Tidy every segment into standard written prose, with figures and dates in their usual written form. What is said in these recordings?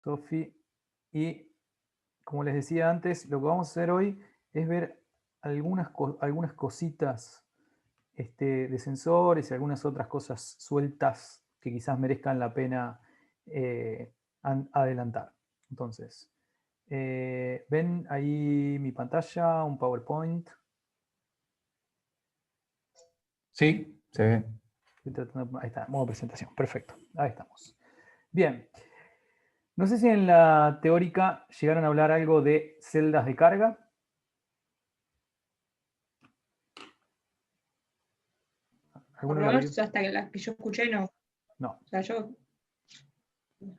Sofi. Y como les decía antes, lo que vamos a hacer hoy es ver algunas cositas de sensores y algunas otras cosas sueltas que quizás merezcan la pena adelantar. Entonces, ¿ven ahí mi pantalla, un PowerPoint? Sí, se ve. Ahí está, modo presentación, perfecto, ahí estamos. Bien, no sé si en la teórica llegaron a hablar algo de celdas de carga. Por lo menos hasta las que yo escuché, no. No. O sea, yo...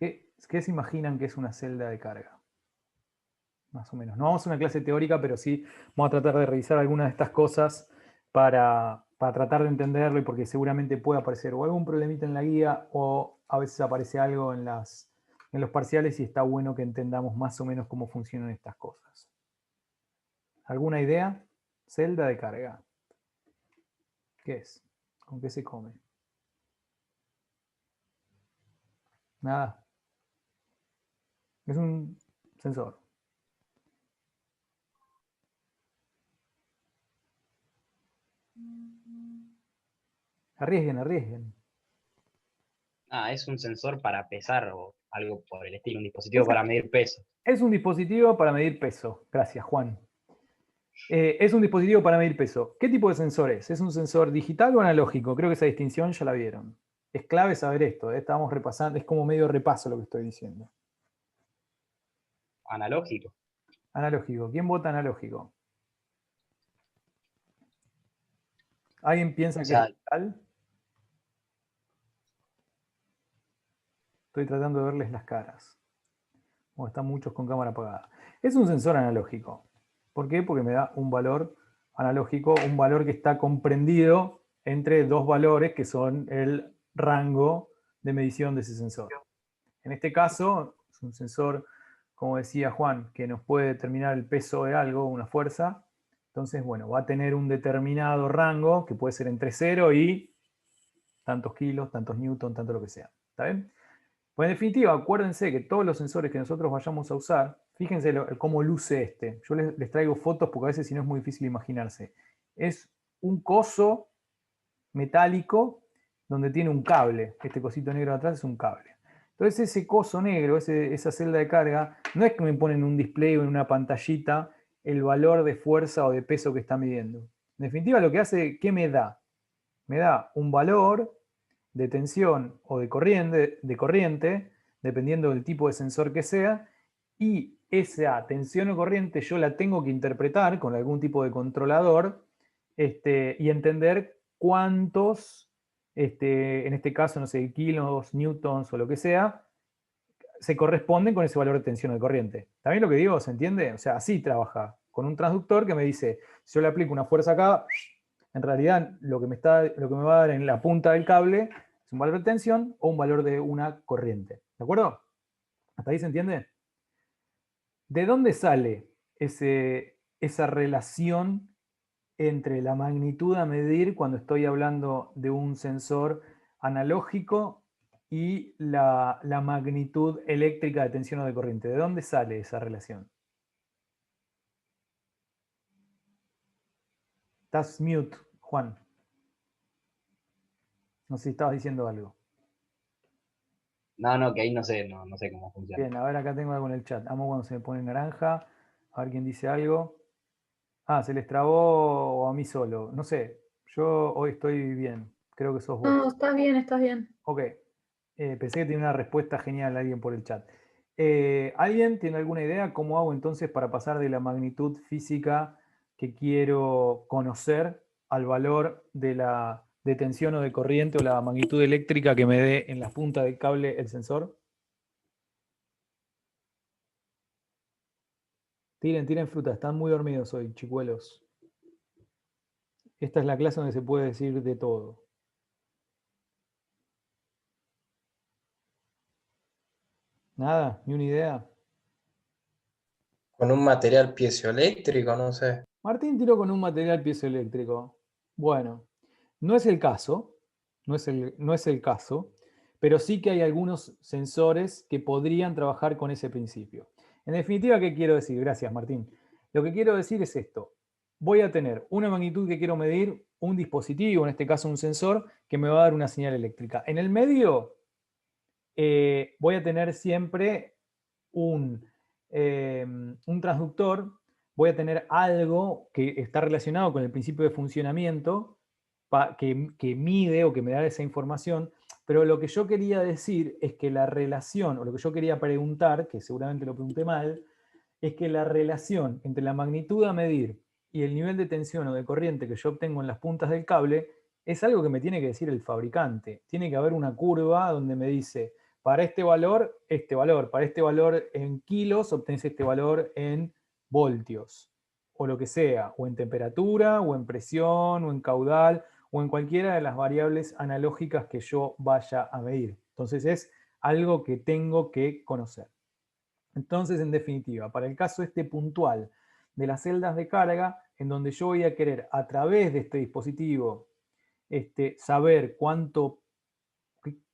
¿Qué se imaginan que es una celda de carga? Más o menos. No vamos a una clase teórica, pero sí vamos a tratar de revisar algunas de estas cosas para tratar de entenderlo y porque seguramente puede aparecer o algún problemita en la guía o a veces aparece algo en los parciales y está bueno que entendamos más o menos cómo funcionan estas cosas. ¿Alguna idea? Celda de carga. ¿Qué es? ¿Con qué se come? Nada. Es un sensor. Arriesguen, arriesguen. Es un sensor para pesar o algo por el estilo, un dispositivo para medir peso. Es un dispositivo para medir peso. Gracias, Juan. Es un dispositivo para medir peso. ¿Qué tipo de sensor es? ¿Es un sensor digital o analógico? Creo que esa distinción ya la vieron. Es clave saber esto. Estábamos repasando, es como medio repaso lo que estoy diciendo. Analógico. Analógico. ¿Quién vota analógico? ¿Alguien piensa que es digital? Estoy tratando de verles las caras. Como están muchos con cámara apagada. Es un sensor analógico. ¿Por qué? Porque me da un valor analógico, un valor que está comprendido entre dos valores que son el rango de medición de ese sensor. En este caso, es un sensor, como decía Juan, que nos puede determinar el peso de algo, una fuerza. Entonces, bueno, va a tener un determinado rango que puede ser entre 0 y tantos kilos, tantos newton, tanto lo que sea. ¿Está bien? Pues en definitiva, acuérdense que todos los sensores que nosotros vayamos a usar, fíjense cómo luce este. Yo les traigo fotos porque a veces si no es muy difícil imaginarse. Es un coso metálico donde tiene un cable. Este cosito negro de atrás es un cable. Entonces ese coso negro, esa celda de carga, no es que me ponen en un display o en una pantallita el valor de fuerza o de peso que está midiendo. En definitiva, lo que hace, ¿qué me da? Me da un valor de tensión o de corriente, dependiendo del tipo de sensor que sea, y esa tensión o corriente yo la tengo que interpretar con algún tipo de controlador y entender cuántos, en este caso, no sé, kilos, newtons o lo que sea, se corresponden con ese valor de tensión o de corriente. ¿También lo que digo? ¿Se entiende? O sea, así trabaja, con un transductor que me dice, si yo le aplico una fuerza acá, en realidad lo que me va a dar en la punta del cable es un valor de tensión o un valor de una corriente. ¿De acuerdo? ¿Hasta ahí se entiende? ¿De dónde sale esa relación entre la magnitud a medir cuando estoy hablando de un sensor analógico y la magnitud eléctrica de tensión o de corriente? ¿De dónde sale esa relación? Estás mute, Juan. No sé si estabas diciendo algo. No, que ahí no sé cómo funciona. Bien, a ver, acá tengo algo en el chat. Amo cuando se me pone naranja. A ver quién dice algo. Ah, se les trabó a mí solo. No sé, yo hoy estoy bien. Creo que sos vos. No, estás bien, estás bien. Ok. Pensé que tenía una respuesta genial alguien por el chat. ¿Alguien tiene alguna idea cómo hago entonces para pasar de la magnitud física que quiero conocer al valor de la de tensión o de corriente o la magnitud eléctrica que me dé en la punta del cable el sensor? Tiren fruta, están muy dormidos hoy, chicuelos. Esta es la clase donde se puede decir de todo. Nada, ni una idea. Con un material piezoeléctrico, no sé. Martín tiró con un material piezoeléctrico. Bueno, no es el caso, no es el caso, pero sí que hay algunos sensores que podrían trabajar con ese principio. En definitiva, ¿qué quiero decir? Gracias, Martín. Lo que quiero decir es esto. Voy a tener una magnitud que quiero medir, un dispositivo, en este caso un sensor, que me va a dar una señal eléctrica. En el medio voy a tener siempre un transductor, voy a tener algo que está relacionado con el principio de funcionamiento que mide o que me da esa información, pero lo que yo quería decir es que la relación, o lo que yo quería preguntar, que seguramente lo pregunté mal, es que la relación entre la magnitud a medir y el nivel de tensión o de corriente que yo obtengo en las puntas del cable es algo que me tiene que decir el fabricante. Tiene que haber una curva donde me dice, para este valor, para este valor en kilos, obtenés este valor en voltios, o lo que sea, o en temperatura, o en presión, o en caudal, o en cualquiera de las variables analógicas que yo vaya a medir. Entonces es algo que tengo que conocer. Entonces, en definitiva, para el caso este puntual de las celdas de carga, en donde yo voy a querer a través de este dispositivo saber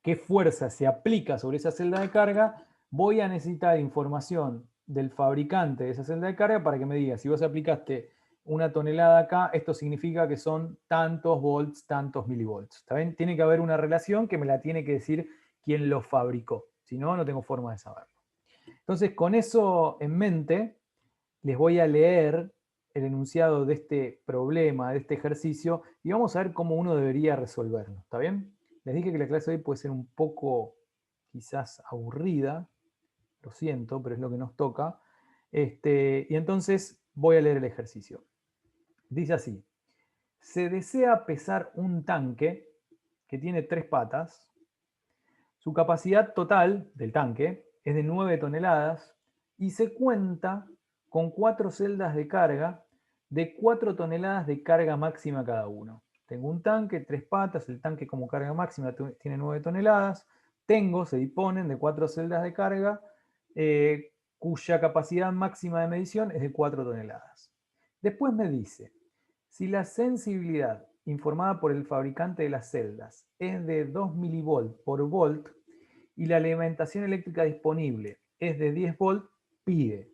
qué fuerza se aplica sobre esa celda de carga, voy a necesitar información del fabricante de esa celda de carga para que me diga, si vos aplicaste 1 tonelada acá, esto significa que son tantos volts, tantos milivolts. ¿Está bien? Tiene que haber una relación que me la tiene que decir quien lo fabricó. Si no, no tengo forma de saberlo. Entonces, con eso en mente, les voy a leer el enunciado de este problema, de este ejercicio, y vamos a ver cómo uno debería resolverlo. ¿Está bien? Les dije que la clase de hoy puede ser un poco, quizás, aburrida. Lo siento, pero es lo que nos toca. Y entonces voy a leer el ejercicio. Dice así. Se desea pesar un tanque que tiene 3 patas. Su capacidad total del tanque es de 9 toneladas y se cuenta con 4 celdas de carga de 4 toneladas de carga máxima cada uno. Tengo un tanque, 3 patas, el tanque como carga máxima tiene 9 toneladas. Se disponen de 4 celdas de carga cuya capacidad máxima de medición es de 4 toneladas. Después me dice, si la sensibilidad informada por el fabricante de las celdas es de 2 milivolts por volt y la alimentación eléctrica disponible es de 10 volts, pide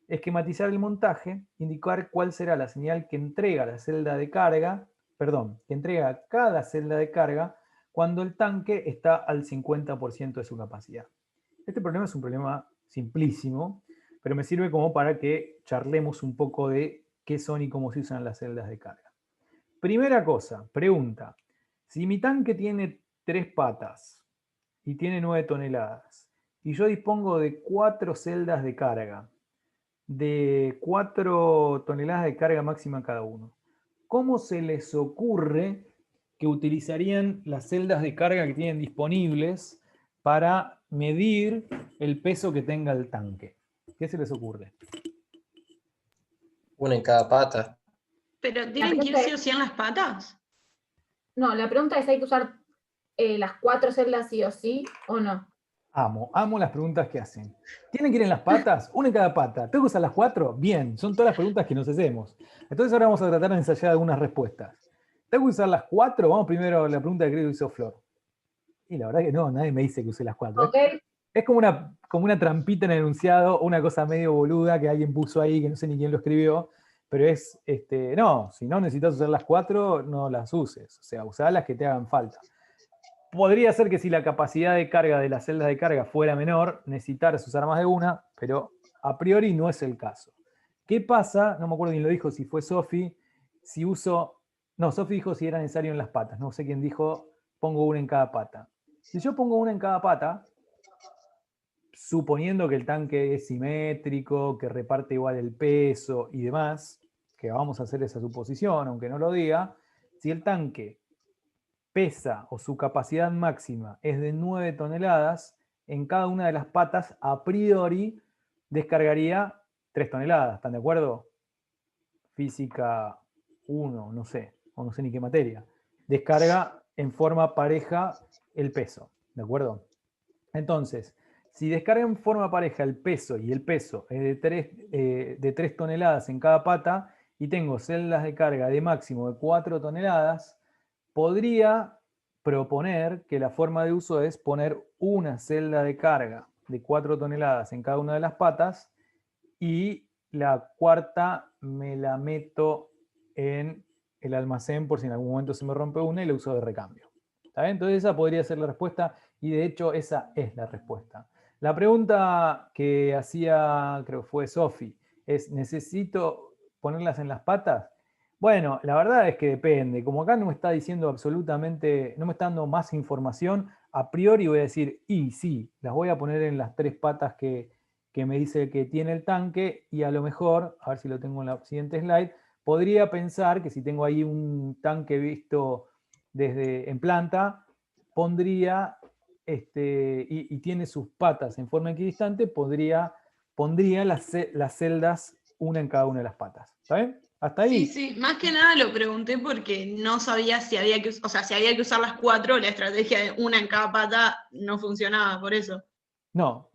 esquematizar el montaje, indicar cuál será la señal que entrega la celda de carga, que entrega cada celda de carga cuando el tanque está al 50% de su capacidad. Este problema es un problema simplísimo, pero me sirve como para que charlemos un poco de qué son y cómo se usan las celdas de carga. Primera cosa, pregunta. Si mi tanque tiene 3 patas y tiene 9 toneladas, y yo dispongo de 4 celdas de carga, de 4 toneladas de carga máxima cada uno, ¿cómo se les ocurre que utilizarían las celdas de carga que tienen disponibles para medir el peso que tenga el tanque? ¿Qué se les ocurre? Una en cada pata. ¿Pero tienen que ir sí o sí en las patas? No, la pregunta es, ¿hay que usar las 4 celdas sí o sí o no? Amo las preguntas que hacen. ¿Tienen que ir en las patas? Una en cada pata. ¿Tengo que usar las 4? Bien, son todas las preguntas que nos hacemos. Entonces ahora vamos a tratar de ensayar algunas respuestas. ¿Tengo que usar las 4? Vamos primero a la pregunta que creo que hizo Flor. Y la verdad que no, nadie me dice que use las 4. Okay. Es como una trampita en el enunciado, una cosa medio boluda que alguien puso ahí, que no sé ni quién lo escribió, pero es, no, si no necesitas usar las 4, no las uses. O sea, usá las que te hagan falta. Podría ser que si la capacidad de carga de las celdas de carga fuera menor, necesitaras usar más de una, pero a priori no es el caso. ¿Qué pasa? No me acuerdo quién lo dijo, si fue Sofi, si uso... No, Sofi dijo si era necesario en las patas. No sé quién dijo, pongo una en cada pata. Si yo pongo una en cada pata, suponiendo que el tanque es simétrico, que reparte igual el peso y demás, que vamos a hacer esa suposición, aunque no lo diga, si el tanque pesa o su capacidad máxima es de 9 toneladas, en cada una de las patas a priori descargaría 3 toneladas, ¿están de acuerdo? Física 1, no sé, o no sé ni qué materia. Descarga en forma pareja el peso, ¿de acuerdo? Entonces, si descarga en forma pareja el peso y el peso es de 3 toneladas en cada pata y tengo celdas de carga de máximo de 4 toneladas, podría proponer que la forma de uso es poner una celda de carga de 4 toneladas en cada una de las patas y la cuarta me la meto en el almacén por si en algún momento se me rompe una y la uso de recambio. ¿Está bien? Entonces esa podría ser la respuesta y de hecho esa es la respuesta. La pregunta que hacía, creo que fue Sofi, es ¿necesito ponerlas en las patas? Bueno, la verdad es que depende. Como acá no me está diciendo absolutamente, no me está dando más información, a priori voy a decir, y sí, las voy a poner en las 3 patas que me dice que tiene el tanque y a lo mejor, a ver si lo tengo en la siguiente slide, podría pensar que si tengo ahí un tanque visto desde en planta, pondría, y tiene sus patas en forma equidistante, pondría las celdas una en cada una de las patas. ¿Está bien? Hasta ahí. Sí, más que nada lo pregunté porque no sabía si había que, o sea, si había que usar las 4, la estrategia de una en cada pata no funcionaba, por eso. No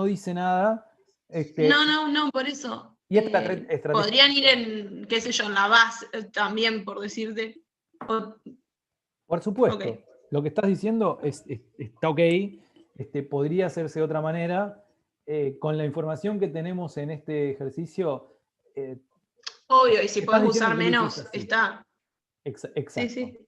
dice nada. No, por eso. Y esta estrategia. Podrían ir en, qué sé yo, en la base también, por decirte. Por supuesto. Ok. Lo que estás diciendo está ok. Podría hacerse de otra manera. Con la información que tenemos en este ejercicio. Obvio, y si estás podés diciendo usar que lo menos, uses así. está. Exacto. Sí.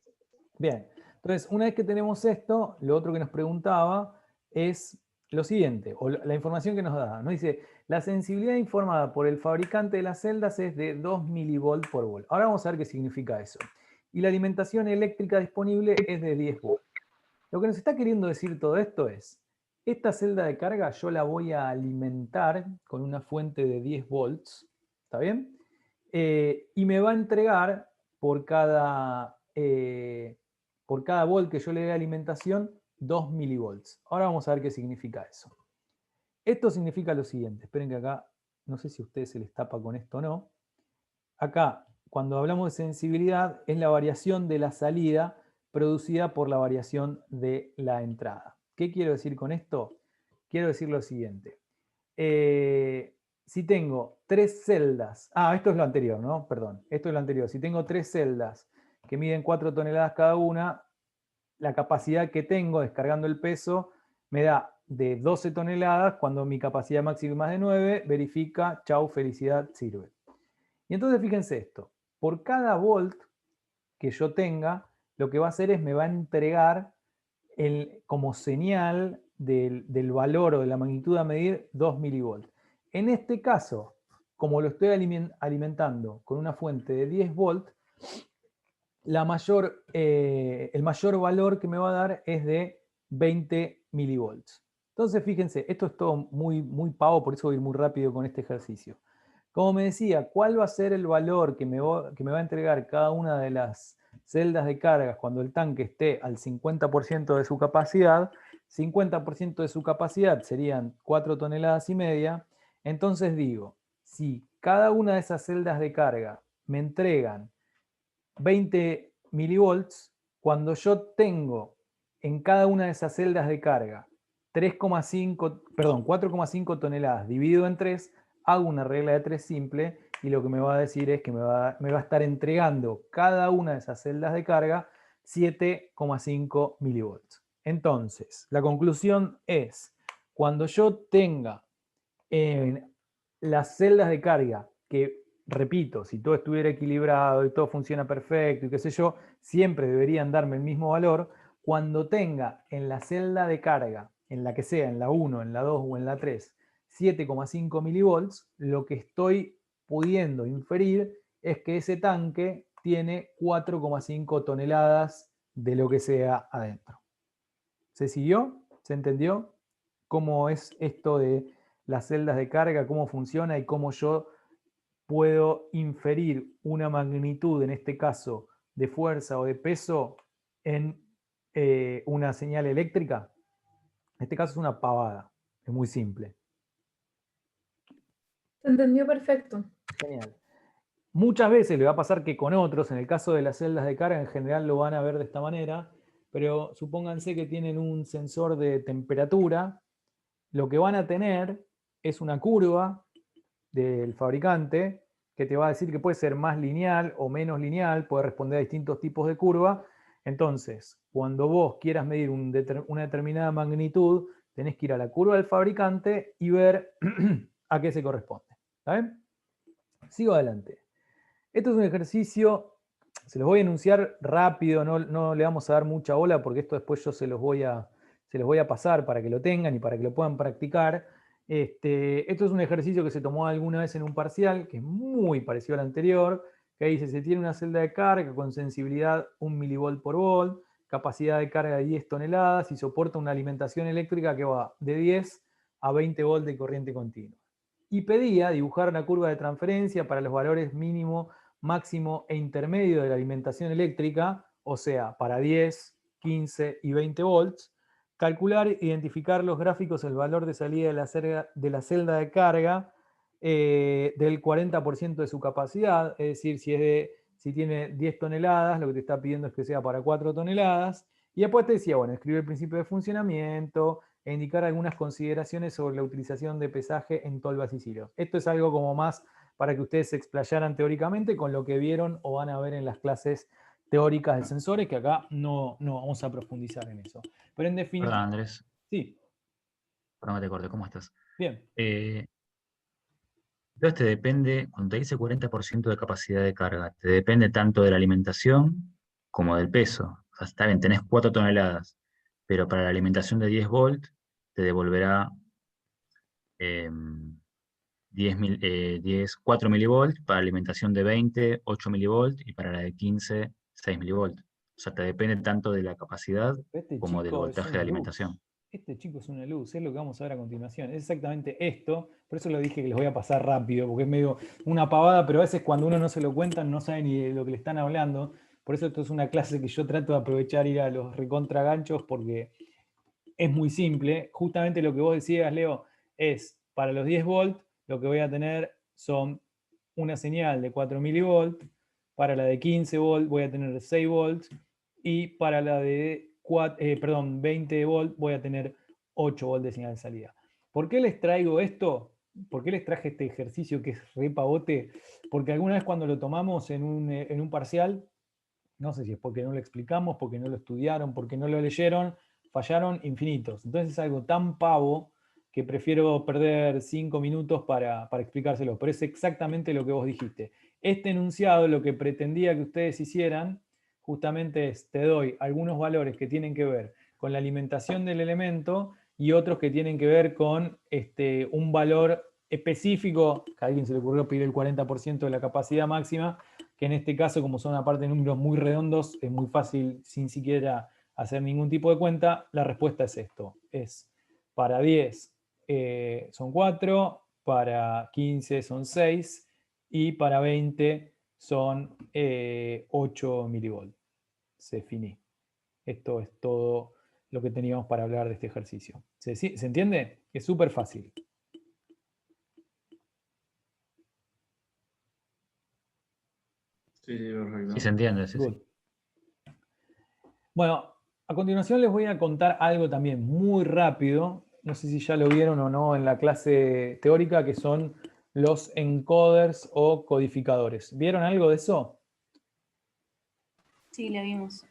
Bien. Entonces, una vez que tenemos esto, lo otro que nos preguntaba es lo siguiente, o la información que nos da. Nos dice, la sensibilidad informada por el fabricante de las celdas es de 2 milivolts por volt. Ahora vamos a ver qué significa eso. Y la alimentación eléctrica disponible es de 10 volts. Lo que nos está queriendo decir todo esto es, esta celda de carga yo la voy a alimentar con una fuente de 10 volts, ¿está bien? Y me va a entregar por cada volt que yo le dé alimentación, 2 milivolts. Ahora vamos a ver qué significa eso. Esto significa lo siguiente. Esperen que acá, no sé si a ustedes se les tapa con esto o no. Acá, cuando hablamos de sensibilidad, es la variación de la salida producida por la variación de la entrada. ¿Qué quiero decir con esto? Quiero decir lo siguiente. Si tengo 3 celdas, esto es lo anterior, ¿no? Perdón, esto es lo anterior. Si tengo 3 celdas que miden 4 toneladas cada una, la capacidad que tengo descargando el peso me da de 12 toneladas, cuando mi capacidad máxima es de 9, verifica, chau, felicidad, sirve. Y entonces fíjense esto, por cada volt que yo tenga, lo que va a hacer es me va a entregar como señal del valor o de la magnitud a medir 2 milivolts. En este caso, como lo estoy alimentando con una fuente de 10 volts, el mayor valor que me va a dar es de 20 milivolts. Entonces, fíjense, esto es todo muy, muy pavo, por eso voy a ir muy rápido con este ejercicio. Como me decía, ¿cuál va a ser el valor que me va a entregar cada una de las celdas de cargas cuando el tanque esté al 50% de su capacidad? 50% de su capacidad serían 4 toneladas y media. Entonces digo, si cada una de esas celdas de carga me entregan 20 milivolts, cuando yo tengo en cada una de esas celdas de carga 4,5 toneladas dividido en 3, hago una regla de 3 simple y lo que me va a decir es que me va a estar entregando cada una de esas celdas de carga 7,5 milivolts. Entonces, la conclusión es, cuando yo tenga en las celdas de carga que, repito, si todo estuviera equilibrado y todo funciona perfecto y qué sé yo, siempre deberían darme el mismo valor. Cuando tenga en la celda de carga, en la que sea, en la 1, en la 2 o en la 3, 7,5 milivolts, lo que estoy pudiendo inferir es que ese tanque tiene 4,5 toneladas de lo que sea adentro. ¿Se siguió? ¿Se entendió cómo es esto de las celdas de carga, cómo funciona y cómo yo puedo inferir una magnitud, en este caso, de fuerza o de peso en una señal eléctrica? En este caso es una pavada, es muy simple. Se entendió perfecto. Genial. Muchas veces le va a pasar que con otros, en el caso de las celdas de carga, en general lo van a ver de esta manera, pero supónganse que tienen un sensor de temperatura, lo que van a tener es una curva del fabricante que te va a decir que puede ser más lineal o menos lineal, puede responder a distintos tipos de curva. Entonces, cuando vos quieras medir una determinada magnitud, tenés que ir a la curva del fabricante y ver a qué se corresponde. ¿Está bien? Sigo adelante. Esto es un ejercicio, se los voy a enunciar rápido, no le vamos a dar mucha bola porque esto después yo se los voy a pasar para que lo tengan y para que lo puedan practicar. Esto es un ejercicio que se tomó alguna vez en un parcial, que es muy parecido al anterior, que dice, se tiene una celda de carga con sensibilidad 1 milivolt por volt, capacidad de carga de 10 toneladas y soporta una alimentación eléctrica que va de 10 a 20 volt de corriente continua. Y pedía dibujar una curva de transferencia para los valores mínimo, máximo e intermedio de la alimentación eléctrica, o sea, para 10, 15 y 20 volts, calcular e identificar los gráficos el valor de salida de la celda de carga del 40% de su capacidad, es decir, si tiene 10 toneladas, lo que te está pidiendo es que sea para 4 toneladas, y después te decía, bueno, escribe el principio de funcionamiento e indicar algunas consideraciones sobre la utilización de pesaje en tolvas y silos. Esto es algo como más para que ustedes se explayaran teóricamente con lo que vieron o van a ver en las clases teóricas de sensores, que acá no vamos a profundizar en eso. Pero en definitiva... Perdón, Andrés. Sí, Perdón que te corte, ¿cómo estás? bien. Entonces te depende, cuando te dice 40% de capacidad de carga, te depende tanto de la alimentación como del peso. O sea, está bien, tenés 4 toneladas, pero para la alimentación de 10 volt te devolverá 4 milivolt, para la alimentación de 20, 8 milivolt, y para la de 15, 6 milivolt. O sea, te depende tanto de la capacidad como del voltaje de alimentación. Este chico es una luz, es lo que vamos a ver a continuación. Es exactamente esto, por eso lo dije que les voy a pasar rápido, porque es medio una pavada, pero a veces cuando uno no se lo cuentan no sabe ni de lo que le están hablando. Por eso esto es una clase que yo trato de aprovechar, ir a los recontraganchos, porque es muy simple. Justamente lo que vos decías, Leo, es para los 10 volt, lo que voy a tener son una señal de 4 milivolt, para la de 15 volt voy a tener 6 volts, y para la de 20 volt voy a tener 8 volts de señal de salida. ¿Por qué les traigo esto? ¿Por qué les traje este ejercicio que es re pavote? Porque alguna vez cuando lo tomamos en un parcial, no sé si es porque no lo explicamos, porque no lo estudiaron, porque no lo leyeron, fallaron infinitos. Entonces es algo tan pavo que prefiero perder 5 minutos para explicárselo. Pero es exactamente lo que vos dijiste. Este enunciado, lo que pretendía que ustedes hicieran, justamente es, te doy algunos valores que tienen que ver con la alimentación del elemento y otros que tienen que ver con un valor específico, que a alguien se le ocurrió pedir el 40% de la capacidad máxima, que en este caso, como son aparte de números muy redondos, es muy fácil sin siquiera hacer ningún tipo de cuenta. La respuesta es esto, es para 10 son 4, para 15 son 6 y para 20 son 8 milivolt. Se finí. Esto es todo lo que teníamos para hablar de este ejercicio. ¿Se entiende? Es súper fácil. Sí, perfecto. Sí, se entiende, sí, sí. Bueno, a continuación les voy a contar algo también muy rápido. No sé si ya lo vieron o no en la clase teórica, que son los encoders o codificadores. ¿Vieron algo de eso? Sí, lo vimos.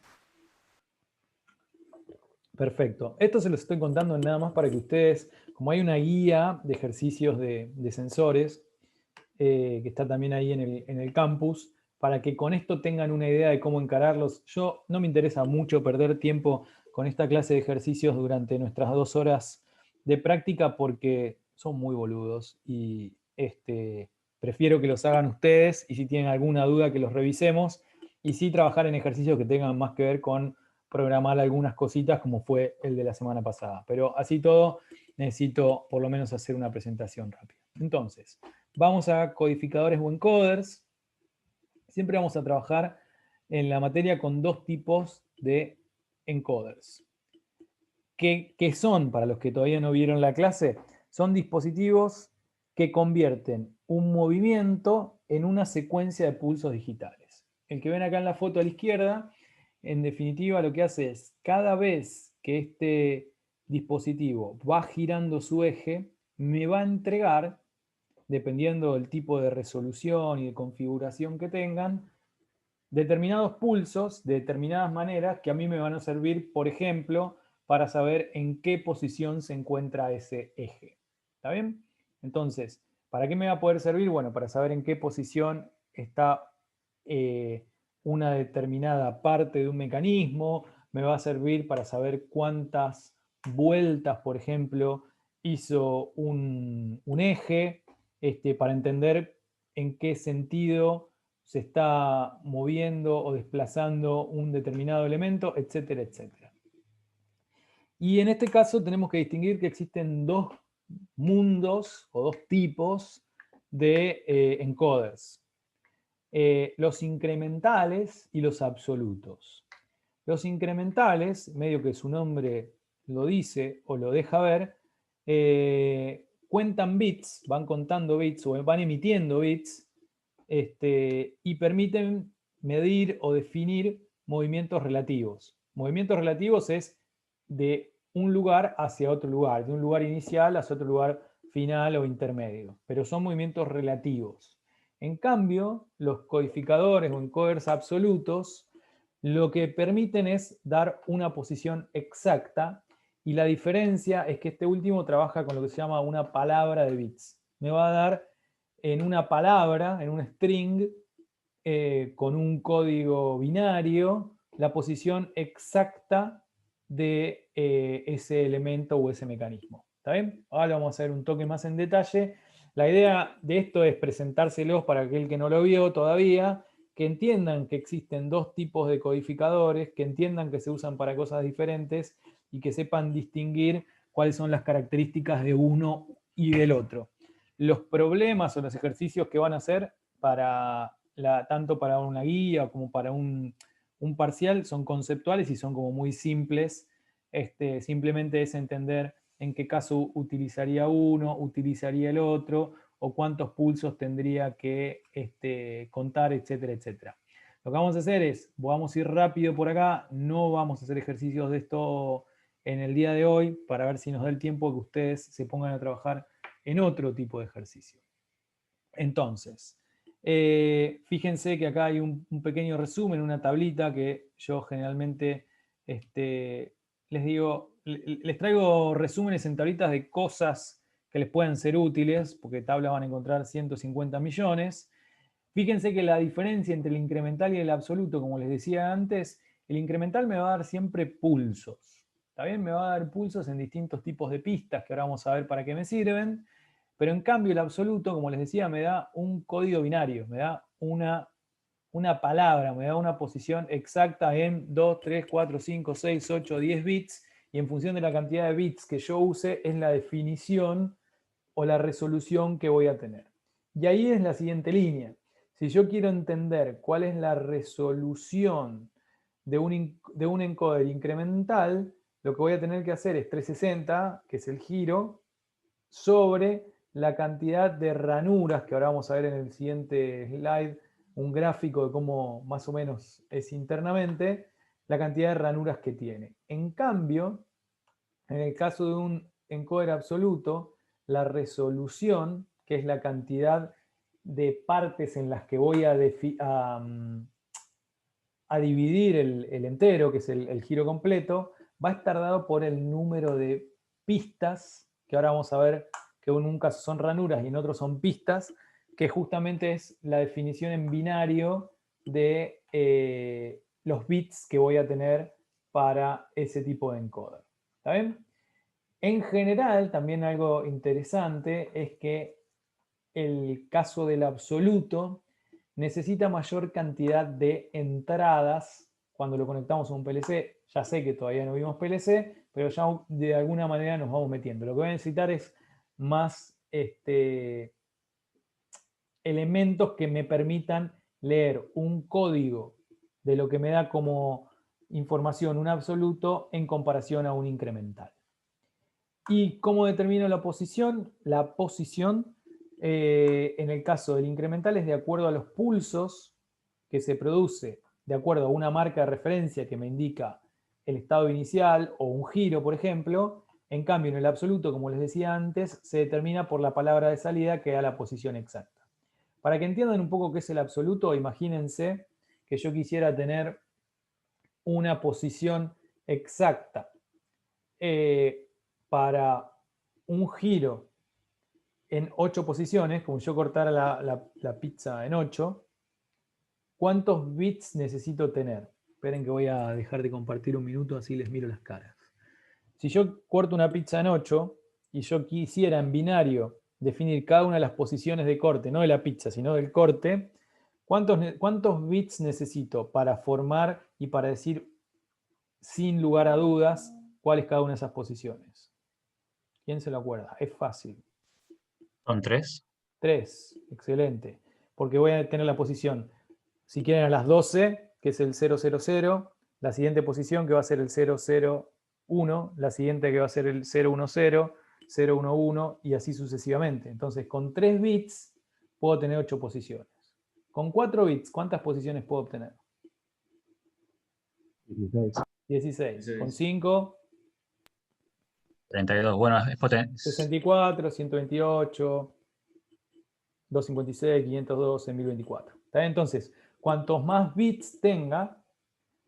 Perfecto. Esto se los estoy contando nada más para que ustedes, como hay una guía de ejercicios de sensores, que está también ahí en el campus, para que con esto tengan una idea de cómo encararlos. Yo no me interesa mucho perder tiempo con esta clase de ejercicios durante nuestras 2 horas de práctica porque son muy boludos y prefiero que los hagan ustedes y si tienen alguna duda que los revisemos y sí trabajar en ejercicios que tengan más que ver con programar algunas cositas como fue el de la semana pasada. Pero así todo necesito por lo menos hacer una presentación rápida. Entonces, vamos a codificadores o encoders. Siempre vamos a trabajar en la materia con 2 tipos de encoders. ¿Qué son, para los que todavía no vieron la clase? Son dispositivos que convierten un movimiento en una secuencia de pulsos digitales. El que ven acá en la foto a la izquierda, en definitiva lo que hace es, cada vez que este dispositivo va girando su eje, me va a entregar, dependiendo del tipo de resolución y de configuración que tengan, determinados pulsos de determinadas maneras que a mí me van a servir, por ejemplo, para saber en qué posición se encuentra ese eje. ¿Está bien? Entonces, ¿para qué me va a poder servir? Bueno, para saber en qué posición está una determinada parte de un mecanismo, me va a servir para saber cuántas vueltas, por ejemplo, hizo un eje, para entender en qué sentido se está moviendo o desplazando un determinado elemento, etcétera, etcétera. Y en este caso tenemos que distinguir que existen dos mundos o dos tipos de encoders. Los incrementales y los absolutos. Los incrementales, medio que su nombre lo dice o lo deja ver, cuentan bits, van contando bits o van emitiendo bits, y permiten medir o definir movimientos relativos. Movimientos relativos es de un lugar hacia otro lugar, de un lugar inicial hacia otro lugar final o intermedio, pero son movimientos relativos. En cambio, los codificadores o encoders absolutos lo que permiten es dar una posición exacta, y la diferencia es que este último trabaja con lo que se llama una palabra de bits. Me va a dar en una palabra, en un string, con un código binario, la posición exacta de ese elemento o ese mecanismo. ¿Está bien? Ahora vamos a hacer un toque más en detalle. La idea de esto es presentárselos para aquel que no lo vio todavía, que entiendan que existen dos tipos de codificadores, que entiendan que se usan para cosas diferentes y que sepan distinguir cuáles son las características de uno y del otro. Los problemas o los ejercicios que van a hacer tanto para una guía como para un parcial son conceptuales y son como muy simples. Simplemente es entender en qué caso utilizaría uno, utilizaría el otro, o cuántos pulsos tendría que contar, etcétera, etcétera. Lo que vamos a hacer es, vamos a ir rápido por acá, no vamos a hacer ejercicios de esto en el día de hoy, para ver si nos da el tiempo que ustedes se pongan a trabajar en otro tipo de ejercicio. Entonces, fíjense que acá hay un pequeño resumen, una tablita que yo generalmente les digo, les traigo resúmenes en tablitas de cosas que les pueden ser útiles, porque tabla van a encontrar 150 millones. Fíjense que la diferencia entre el incremental y el absoluto, como les decía antes, el incremental me va a dar siempre pulsos. ¿Está bien? Me va a dar pulsos en distintos tipos de pistas, que ahora vamos a ver para qué me sirven. Pero en cambio el absoluto, como les decía, me da un código binario, me da una palabra, me da una posición exacta en 2, 3, 4, 5, 6, 8, 10 bits, y en función de la cantidad de bits que yo use es la definición o la resolución que voy a tener. Y ahí es la siguiente línea. Si yo quiero entender cuál es la resolución de un encoder incremental, lo que voy a tener que hacer es 360, que es el giro, sobre la cantidad de ranuras, que ahora vamos a ver en el siguiente slide, un gráfico de cómo más o menos es internamente, la cantidad de ranuras que tiene. En cambio, en el caso de un encoder absoluto, la resolución, que es la cantidad de partes en las que voy a dividir el entero, que es el giro completo, va a estar dado por el número de pistas, que ahora vamos a ver que en un caso son ranuras y en otro son pistas, que justamente es la definición en binario de los bits que voy a tener para ese tipo de encoder. ¿Está bien? En general, también algo interesante es que el caso del absoluto necesita mayor cantidad de entradas cuando lo conectamos a un PLC. Ya sé que todavía no vimos PLC, pero ya de alguna manera nos vamos metiendo. Lo que voy a necesitar es más elementos que me permitan leer un código de lo que me da como información un absoluto en comparación a un incremental. ¿Y cómo determino la posición? La posición, en el caso del incremental, es de acuerdo a los pulsos que se produce, de acuerdo a una marca de referencia que me indica el estado inicial o un giro, por ejemplo. En cambio, en el absoluto, como les decía antes, se determina por la palabra de salida que da la posición exacta. Para que entiendan un poco qué es el absoluto, imagínense que yo quisiera tener una posición exacta para un giro en 8 posiciones, como yo cortara la pizza en 8, ¿cuántos bits necesito tener? Esperen que voy a dejar de compartir un minuto, así les miro las caras. Si yo corto una pizza en 8 y yo quisiera en binario definir cada una de las posiciones de corte, no de la pizza, sino del corte, ¿cuántos bits necesito para formar y para decir sin lugar a dudas cuál es cada una de esas posiciones? ¿Quién se lo acuerda? Es fácil. ¿Son 3? 3, excelente. Porque voy a tener la posición, si quieren, a las 12, que es el 000, la siguiente posición que va a ser el 001, la siguiente que va a ser el 010, 011 y así sucesivamente. Entonces, con 3 bits puedo tener 8 posiciones. Con 4 bits, ¿cuántas posiciones puedo obtener? 16. Con 5, 32. Bueno, es 64, 128, 256, 512, 1024. ¿Está bien? Entonces, cuantos más bits tenga,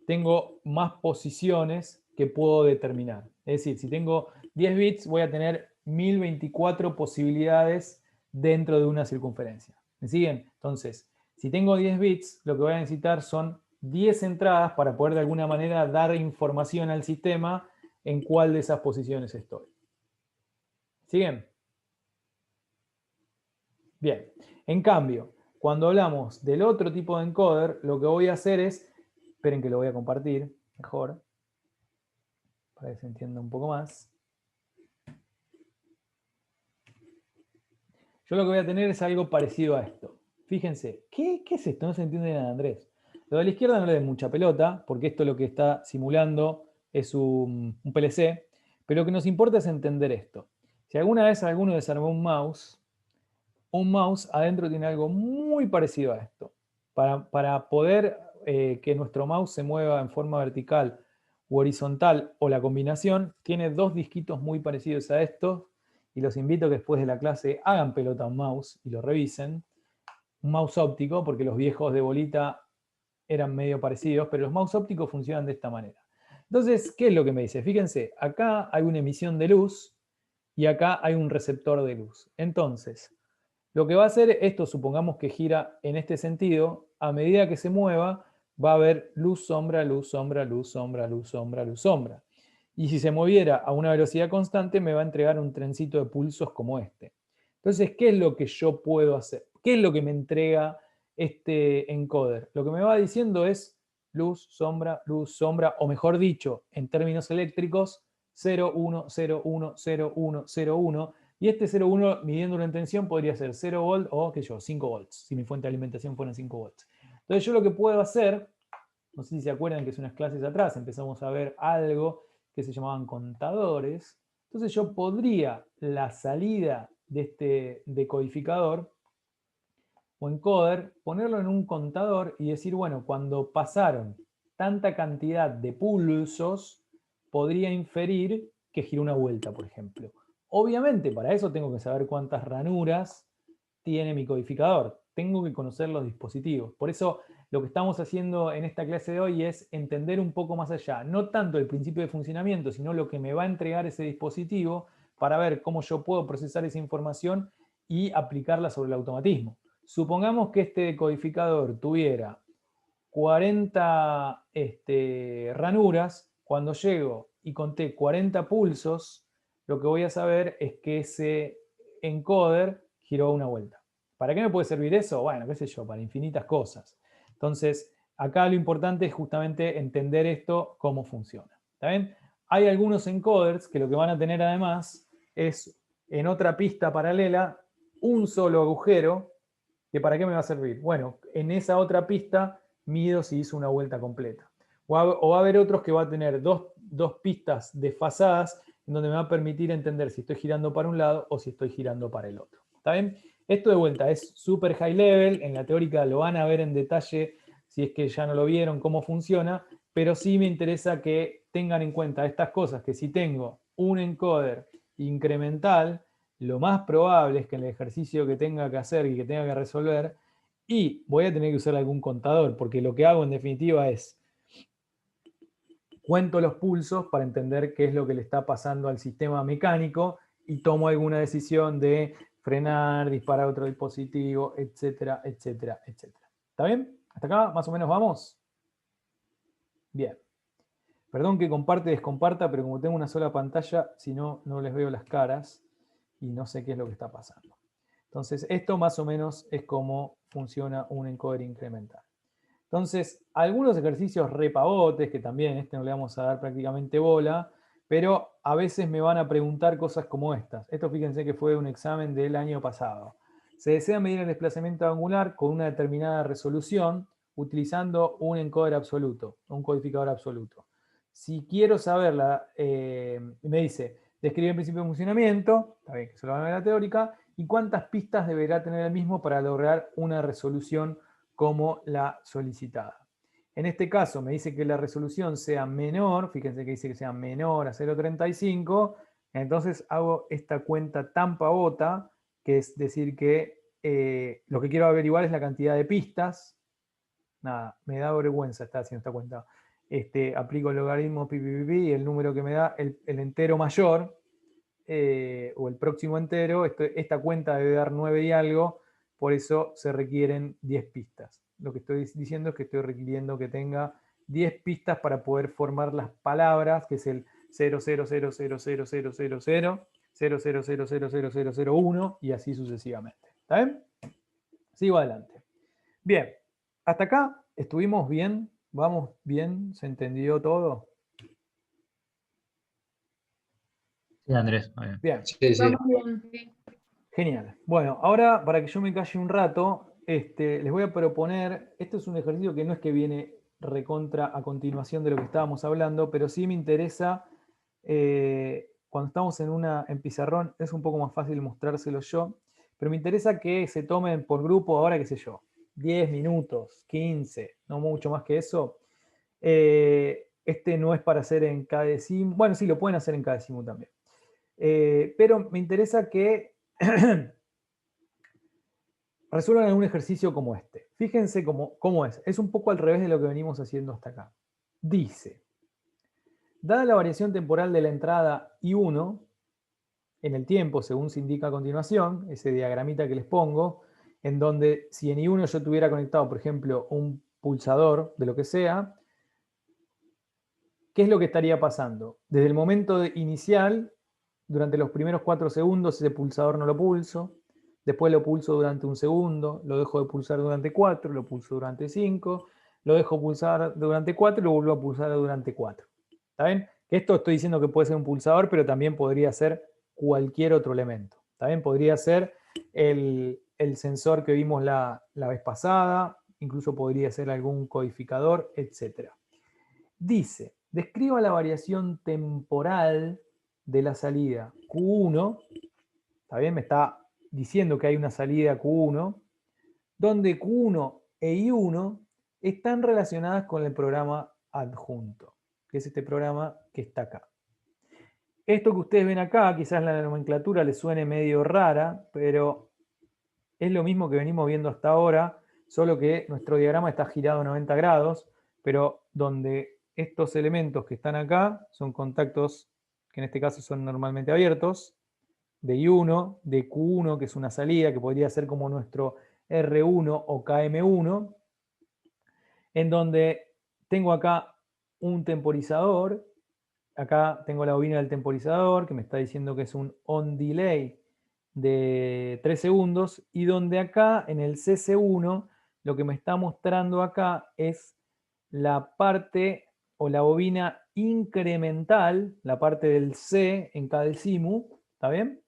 tengo más posiciones que puedo determinar. Es decir, si tengo 10 bits, voy a tener 1024 posibilidades dentro de una circunferencia. ¿Me siguen? Entonces, si tengo 10 bits, lo que voy a necesitar son 10 entradas para poder de alguna manera dar información al sistema en cuál de esas posiciones estoy. ¿Siguen? Bien. En cambio, cuando hablamos del otro tipo de encoder, lo que voy a hacer es, esperen que lo voy a compartir mejor, para que se entienda un poco más. Yo lo que voy a tener es algo parecido a esto. Fíjense, ¿qué es esto? No se entiende nada, Andrés. Lo de la izquierda no le den mucha pelota, porque esto lo que está simulando es un PLC, pero lo que nos importa es entender esto. Si alguna vez alguno desarmó un mouse adentro tiene algo muy parecido a esto. Para poder que nuestro mouse se mueva en forma vertical u horizontal o la combinación, tiene 2 disquitos muy parecidos a estos, y los invito a que después de la clase hagan pelota a un mouse y lo revisen. Un mouse óptico, porque los viejos de bolita eran medio parecidos, pero los mouse ópticos funcionan de esta manera. Entonces, ¿qué es lo que me dice? Fíjense, acá hay una emisión de luz y acá hay un receptor de luz. Entonces, lo que va a hacer esto, supongamos que gira en este sentido, a medida que se mueva, va a haber luz, sombra, luz, sombra, luz, sombra, luz, sombra, luz, sombra. Y si se moviera a una velocidad constante, me va a entregar un trencito de pulsos como este. Entonces, ¿qué es lo que yo puedo hacer? ¿Qué es lo que me entrega este encoder? Lo que me va diciendo es luz, sombra, o mejor dicho, en términos eléctricos, 0, 1, 0, 1, 0, 1, 0, 1. Y este 0,1 midiéndolo en tensión podría ser 0 volt o, qué sé yo, 5 volts, si mi fuente de alimentación fueran 5 volts. Entonces yo lo que puedo hacer, no sé si se acuerdan que hace unas clases atrás empezamos a ver algo que se llamaban contadores. Entonces yo podría la salida de este decodificador o encoder, ponerlo en un contador y decir, bueno, cuando pasaron tanta cantidad de pulsos, podría inferir que giró una vuelta, por ejemplo. Obviamente, para eso tengo que saber cuántas ranuras tiene mi codificador. Tengo que conocer los dispositivos. Por eso lo que estamos haciendo en esta clase de hoy es entender un poco más allá, no tanto el principio de funcionamiento, sino lo que me va a entregar ese dispositivo para ver cómo yo puedo procesar esa información y aplicarla sobre el automatismo. Supongamos que este decodificador tuviera 40 ranuras. Cuando llego y conté 40 pulsos, lo que voy a saber es que ese encoder giró una vuelta. ¿Para qué me puede servir eso? Bueno, qué sé yo, para infinitas cosas. Entonces, acá lo importante es justamente entender esto, cómo funciona. ¿Está bien? Hay algunos encoders que lo que van a tener además es en otra pista paralela un solo agujero, que ¿para qué me va a servir? Bueno, en esa otra pista mido si hizo una vuelta completa. O va a haber otros que va a tener dos pistas desfasadas en donde me va a permitir entender si estoy girando para un lado o si estoy girando para el otro. ¿Está bien? Esto de vuelta es súper high level, en la teórica lo van a ver en detalle si es que ya no lo vieron cómo funciona, pero sí me interesa que tengan en cuenta estas cosas, que si tengo un encoder incremental, lo más probable es que en el ejercicio que tenga que hacer y que tenga que resolver, Y voy a tener que usar algún contador, porque lo que hago en definitiva es cuento los pulsos para entender qué es lo que le está pasando al sistema mecánico y tomo alguna decisión de frenar, disparar otro dispositivo, etcétera, etcétera, etcétera. ¿Está bien? ¿Hasta acá más o menos vamos? Bien. Perdón que comparte y descomparta, pero como tengo una sola pantalla, si no, no les veo las caras y no sé qué es lo que está pasando. Entonces, esto más o menos es cómo funciona un encoder incremental. Entonces, algunos ejercicios repavotes, que también no le vamos a dar prácticamente bola, pero a veces me van a preguntar cosas como estas. Esto fíjense que fue un examen del año pasado. Se desea medir el desplazamiento angular con una determinada resolución utilizando un encoder absoluto, un codificador absoluto. Si quiero saberla, me dice, describe el principio de funcionamiento, está bien que se lo van a ver la teórica, y cuántas pistas deberá tener el mismo para lograr una resolución como la solicitada. En este caso me dice que la resolución sea menor, fíjense que dice que sea menor a 0,35, entonces hago esta cuenta tan pavota, que es decir que lo que quiero averiguar es la cantidad de pistas. Nada, me da vergüenza estar haciendo esta cuenta. Aplico el logaritmo pi, pi, pi, pi, y el número que me da el entero mayor, o el próximo entero, esta cuenta debe dar 9 y algo, por eso se requieren 10 pistas. Lo que estoy diciendo es que estoy requiriendo que tenga 10 pistas para poder formar las palabras, que es el 0,0000000, 0,0000001 y así sucesivamente. ¿Está bien? Sigo adelante. Bien, hasta acá estuvimos bien, vamos bien, ¿se entendió todo? Sí, Andrés. Bien. Sí, sí. Vamos bien. Genial. Bueno, ahora para que yo me calle un rato, les voy a proponer, esto es un ejercicio que no es que viene recontra a continuación de lo que estábamos hablando, pero sí me interesa, cuando estamos en pizarrón, es un poco más fácil mostrárselo yo, pero me interesa que se tomen por grupo ahora, qué sé yo, 10 minutos, 15, no mucho más que eso. No es para hacer en cada décimo, bueno, sí, lo pueden hacer en cada décimo también. Pero me interesa que resuelvan algún ejercicio como este. Fíjense cómo es. Es un poco al revés de lo que venimos haciendo hasta acá. Dice, dada la variación temporal de la entrada I1 en el tiempo, según se indica a continuación, ese diagramita que les pongo, en donde si en I1 yo tuviera conectado, por ejemplo, un pulsador de lo que sea, ¿qué es lo que estaría pasando? Desde el momento inicial, durante los primeros 4 segundos, ese pulsador no lo pulso. Después lo pulso durante 1 segundo, lo dejo de pulsar durante 4, lo pulso durante 5, lo dejo pulsar durante 4 y lo vuelvo a pulsar durante 4. ¿Está bien? Esto estoy diciendo que puede ser un pulsador, pero también podría ser cualquier otro elemento. ¿Está bien? Podría ser el sensor que vimos la vez pasada, incluso podría ser algún codificador, etc. Dice, describa la variación temporal de la salida Q1, ¿está bien? Me está diciendo que hay una salida Q1, donde Q1 e I1 están relacionadas con el programa adjunto, que es este programa que está acá. Esto que ustedes ven acá, quizás la nomenclatura les suene medio rara, pero es lo mismo que venimos viendo hasta ahora, solo que nuestro diagrama está girado a 90 grados, pero donde estos elementos que están acá son contactos que en este caso son normalmente abiertos, de I1, de Q1, que es una salida, que podría ser como nuestro R1 o KM1, en donde tengo acá un temporizador, acá tengo la bobina del temporizador, que me está diciendo que es un on delay de 3 segundos, y donde acá en el CC1 lo que me está mostrando acá es la parte o la bobina incremental, la parte del C en cada decimu, ¿está bien?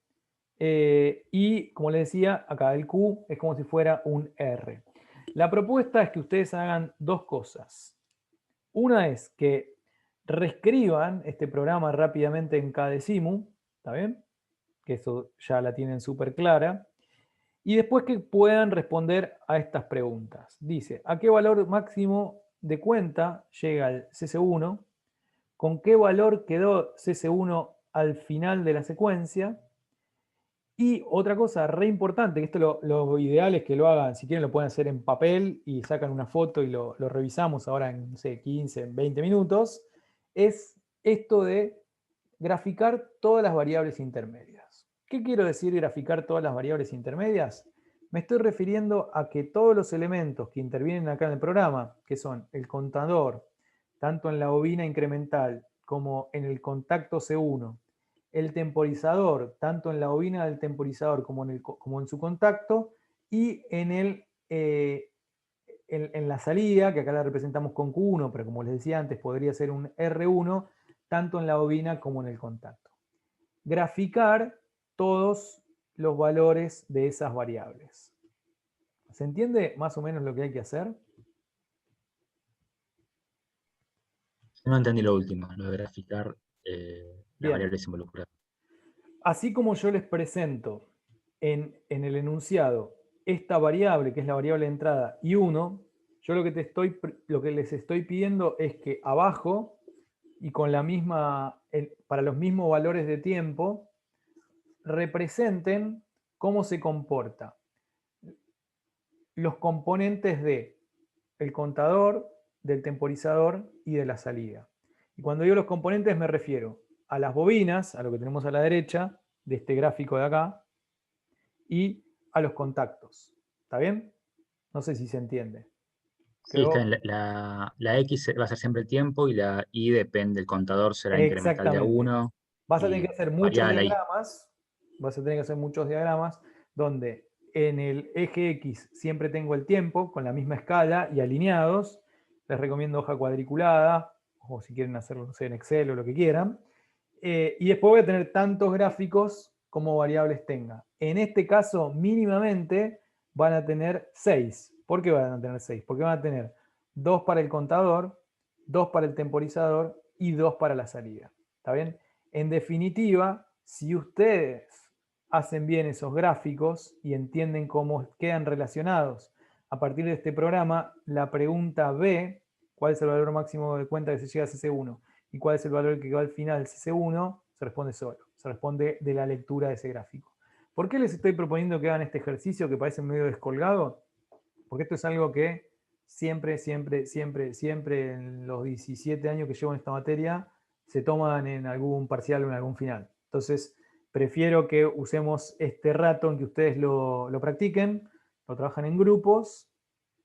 Y como les decía, acá el Q es como si fuera un R. La propuesta es que ustedes hagan dos cosas. Una es que reescriban este programa rápidamente en cada decimu, ¿está bien? Que eso ya la tienen súper clara. Y después que puedan responder a estas preguntas. Dice, ¿a qué valor máximo de cuenta llega el CC1? ¿Con qué valor quedó CC1 al final de la secuencia? Y otra cosa re importante, que esto lo ideal es que lo hagan, si quieren lo pueden hacer en papel y sacan una foto y lo revisamos ahora en, no sé, 15, 20 minutos, es esto de graficar todas las variables intermedias. ¿Qué quiero decir graficar todas las variables intermedias? Me estoy refiriendo a que todos los elementos que intervienen acá en el programa, que son el contador, tanto en la bobina incremental como en el contacto C1, el temporizador, tanto en la bobina del temporizador como en su contacto, y en la salida, que acá la representamos con Q1, pero como les decía antes, podría ser un R1, tanto en la bobina como en el contacto. Graficar todos los valores de esas variables. ¿Se entiende más o menos lo que hay que hacer? No entendí lo último, lo de graficar las Bien. variables involucradas. Así como yo les presento en el enunciado esta variable, que es la variable de entrada, y 1, yo lo que les estoy pidiendo es que abajo, y con la misma, para los mismos valores de tiempo, representen cómo se comporta los componentes de el contador, del temporizador y de la salida. Y cuando digo los componentes me refiero a las bobinas, a lo que tenemos a la derecha de este gráfico de acá, y a los contactos. ¿Está bien? No sé si se entiende. Sí, está Quedó bien. La X va a ser siempre el tiempo y la Y depende, el contador será incremental de a exactamente. 1 Vas a tener y que hacer muchos variada la Y. diagramas, vas a tener que hacer muchos diagramas donde en el eje X siempre tengo el tiempo con la misma escala y alineados. Les recomiendo hoja cuadriculada, o si quieren hacerlo no sé, en Excel o lo que quieran. Y después voy a tener tantos gráficos como variables tenga. En este caso, mínimamente van a tener 6. ¿Por qué van a tener 6? Porque van a tener 2 para el contador, 2 para el temporizador y 2 para la salida. ¿Está bien? En definitiva, si ustedes hacen bien esos gráficos y entienden cómo quedan relacionados a partir de este programa, la pregunta B, ¿cuál es el valor máximo de cuenta que se llega a CC1? ¿Y cuál es el valor que va al final CC1? Se responde solo, se responde de la lectura de ese gráfico. ¿Por qué les estoy proponiendo que hagan este ejercicio que parece medio descolgado? Porque esto es algo que siempre, siempre, siempre, siempre en los 17 años que llevo en esta materia se toman en algún parcial o en algún final. Entonces, prefiero que usemos este rato en que ustedes lo practiquen, lo trabajan en grupos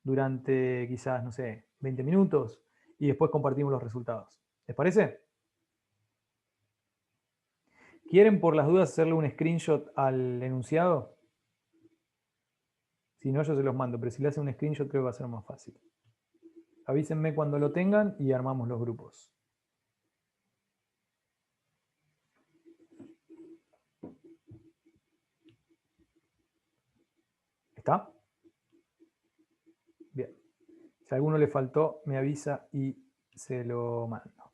durante quizás, no sé, 20 minutos y después compartimos los resultados. ¿Les parece? ¿Quieren por las dudas hacerle un screenshot al enunciado? Si no, yo se los mando, pero si le hacen un screenshot creo que va a ser más fácil. Avísenme cuando lo tengan y armamos los grupos. ¿Está? Bien. Si a alguno le faltó, me avisa y se lo mando.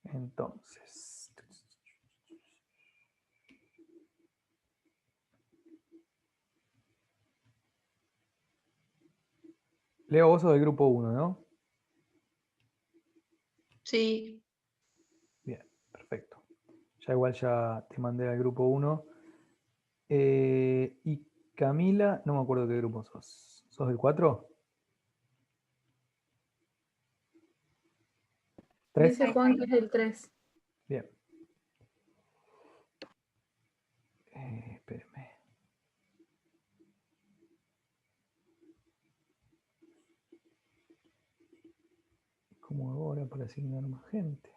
Entonces. Leo, vos sos del grupo 1, ¿no? Sí. Bien, perfecto. Ya te mandé al grupo 1. Y Camila, no me acuerdo qué grupo sos. ¿Sos del 4? ¿3? Dice Juan que es el 3. Bien. Espérenme. ¿Cómo hago ahora para asignar más gente?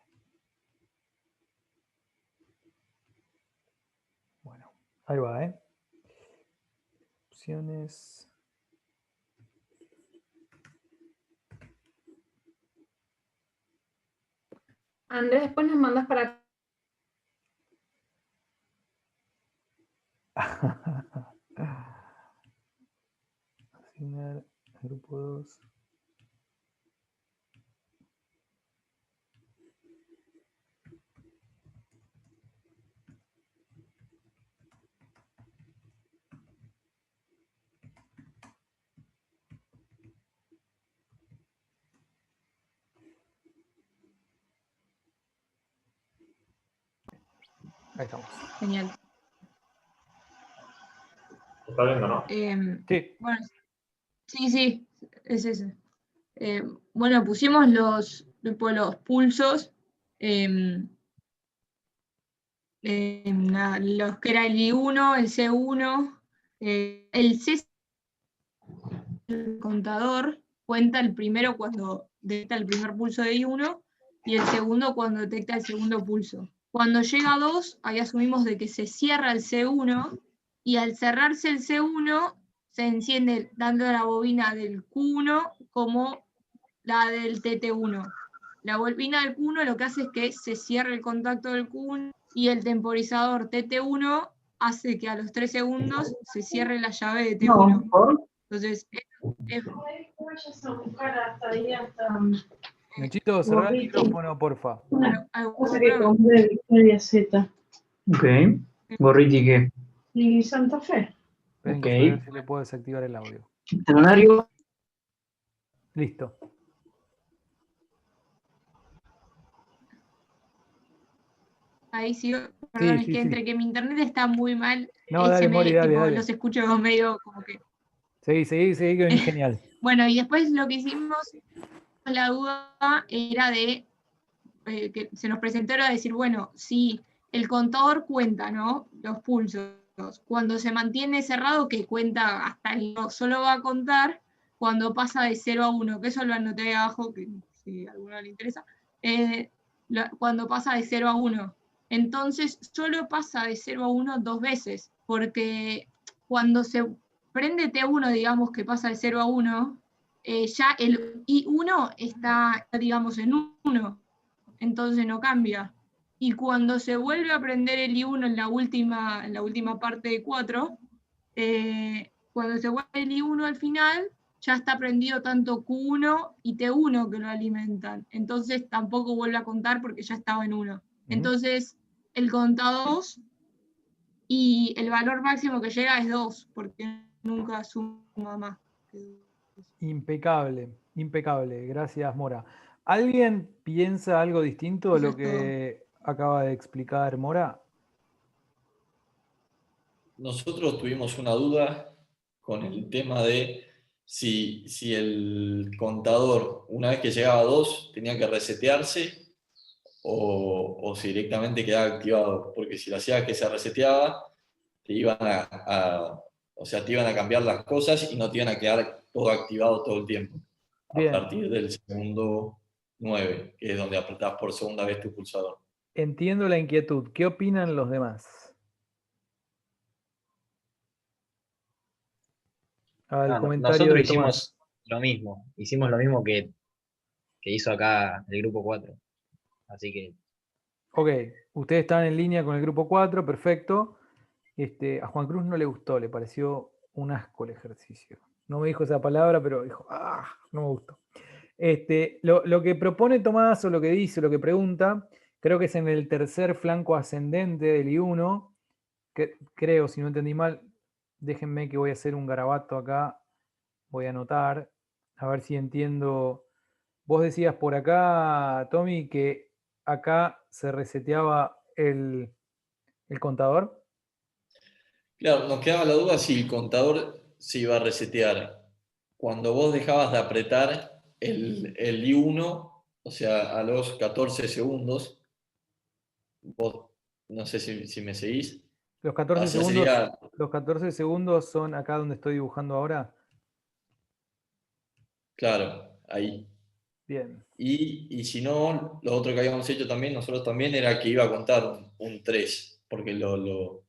Bueno, ahí va, ¿eh? Opciones. Andrés, después nos mandas para... Asignar grupo 2. Ahí estamos. Genial. ¿Está viendo, no? Sí. Bueno, sí, es ese. Bueno, pusimos los pulsos, los que era el I1, el C1, el C, el contador, cuenta el primero cuando detecta el primer pulso de I1 y el segundo cuando detecta el segundo pulso. Cuando llega a 2, ahí asumimos de que se cierra el C1 y al cerrarse el C1 se enciende tanto la bobina del Q1 como la del TT1. La bobina del Q1 lo que hace es que se cierre el contacto del Q1 y el temporizador TT1 hace que a los 3 segundos se cierre la llave de T1. Entonces, Nachito, cerrá el micrófono, porfa. Cosa que compré de Victoria Z. Ok. ¿Gorriti qué? Y Santa Fe. Esperen Ok. que voy a ver si le puedo desactivar el audio. Talonario. Listo. ahí sí, perdón, es sí, que sí. entre que mi internet está muy mal, No, dale, Mori, dale. los escucho medio como que. Seguí, que es genial. Bueno, y después lo que hicimos, la duda era de, que se nos presentó era decir, bueno, si el contador cuenta, ¿no? Los pulsos, cuando se mantiene cerrado, que cuenta hasta el 2, solo va a contar cuando pasa de 0 a 1, que eso lo anoté ahí abajo, que si a alguno le interesa, cuando pasa de 0 a 1. Entonces, solo pasa de 0 a 1 2 veces, porque cuando se prende T1, digamos que pasa de 0 a 1, ya el I1 está, digamos, en 1, entonces no cambia. Y cuando se vuelve a prender el I1 en la última parte de 4, cuando se vuelve el I1 al final, ya está prendido tanto Q1 y T1 que lo alimentan. Entonces tampoco vuelve a contar porque ya estaba en 1. Entonces el contador 2 y el valor máximo que llega es 2, porque nunca suma más. Impecable. Gracias, Mora. ¿Alguien piensa algo distinto de Eso lo es que acaba de explicar Mora? Nosotros tuvimos una duda con el tema de si el contador, una vez que llegaba a 2, tenía que resetearse o si directamente quedaba activado, porque si lo hacía que se reseteaba, te iban o sea, te iban a cambiar las cosas y no te iban a quedar todo activado todo el tiempo. Bien. A partir del segundo 9, que es donde apretás por segunda vez tu pulsador. Entiendo la inquietud. ¿Qué opinan los demás? Al comentario Nosotros de Tomás. hicimos lo mismo que hizo acá el grupo 4. Así que. Ok, ustedes están en línea con el grupo 4, perfecto. A Juan Cruz no le gustó, le pareció un asco el ejercicio. No me dijo esa palabra, pero dijo, no me gustó. Lo que propone Tomás, o lo que dice, o lo que pregunta, creo que es en el tercer flanco ascendente del I1, que creo, si no entendí mal, déjenme que voy a hacer un garabato acá, voy a anotar, a ver si entiendo. Vos decías por acá, Tommy, que acá se reseteaba el contador. Claro, nos quedaba la duda si el contador se iba a resetear cuando vos dejabas de apretar el I1, o sea, a los 14 segundos. Vos, no sé si me seguís. Los 14 Así segundos, sería, los 14 segundos son acá donde estoy dibujando ahora. claro, ahí. Bien. Y si no, lo otro que habíamos hecho también, nosotros también, era que iba a contar un 3, porque lo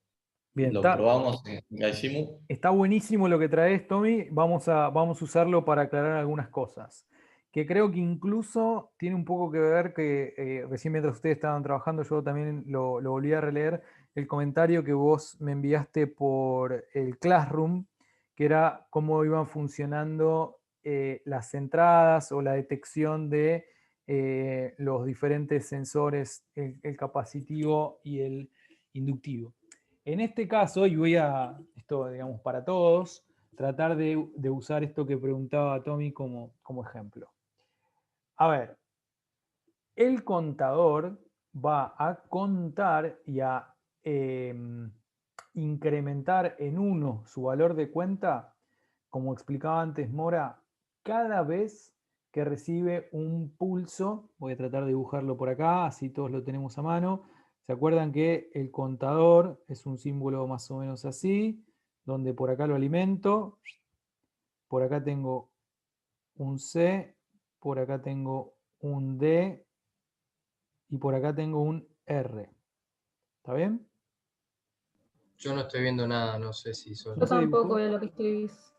Bien, probamos en Gaisimu. está buenísimo lo que traes, Tommy. Vamos a usarlo para aclarar algunas cosas. Que creo que incluso tiene un poco que ver que recién mientras ustedes estaban trabajando, yo también lo volví a releer, el comentario que vos me enviaste por el Classroom, que era cómo iban funcionando las entradas o la detección de los diferentes sensores, el capacitivo y el inductivo. En este caso, y voy a, esto digamos para todos, tratar de usar esto que preguntaba Tommy como ejemplo. A ver, el contador va a contar y incrementar en 1 su valor de cuenta, como explicaba antes Mora, cada vez que recibe un pulso. Voy a tratar de dibujarlo por acá, así todos lo tenemos a mano. ¿Se acuerdan que el contador es un símbolo más o menos así, donde por acá lo alimento, por acá tengo un C, por acá tengo un D y por acá tengo un R? ¿Está bien? Yo no estoy viendo nada, no sé si son. Yo tampoco veo lo que escribís.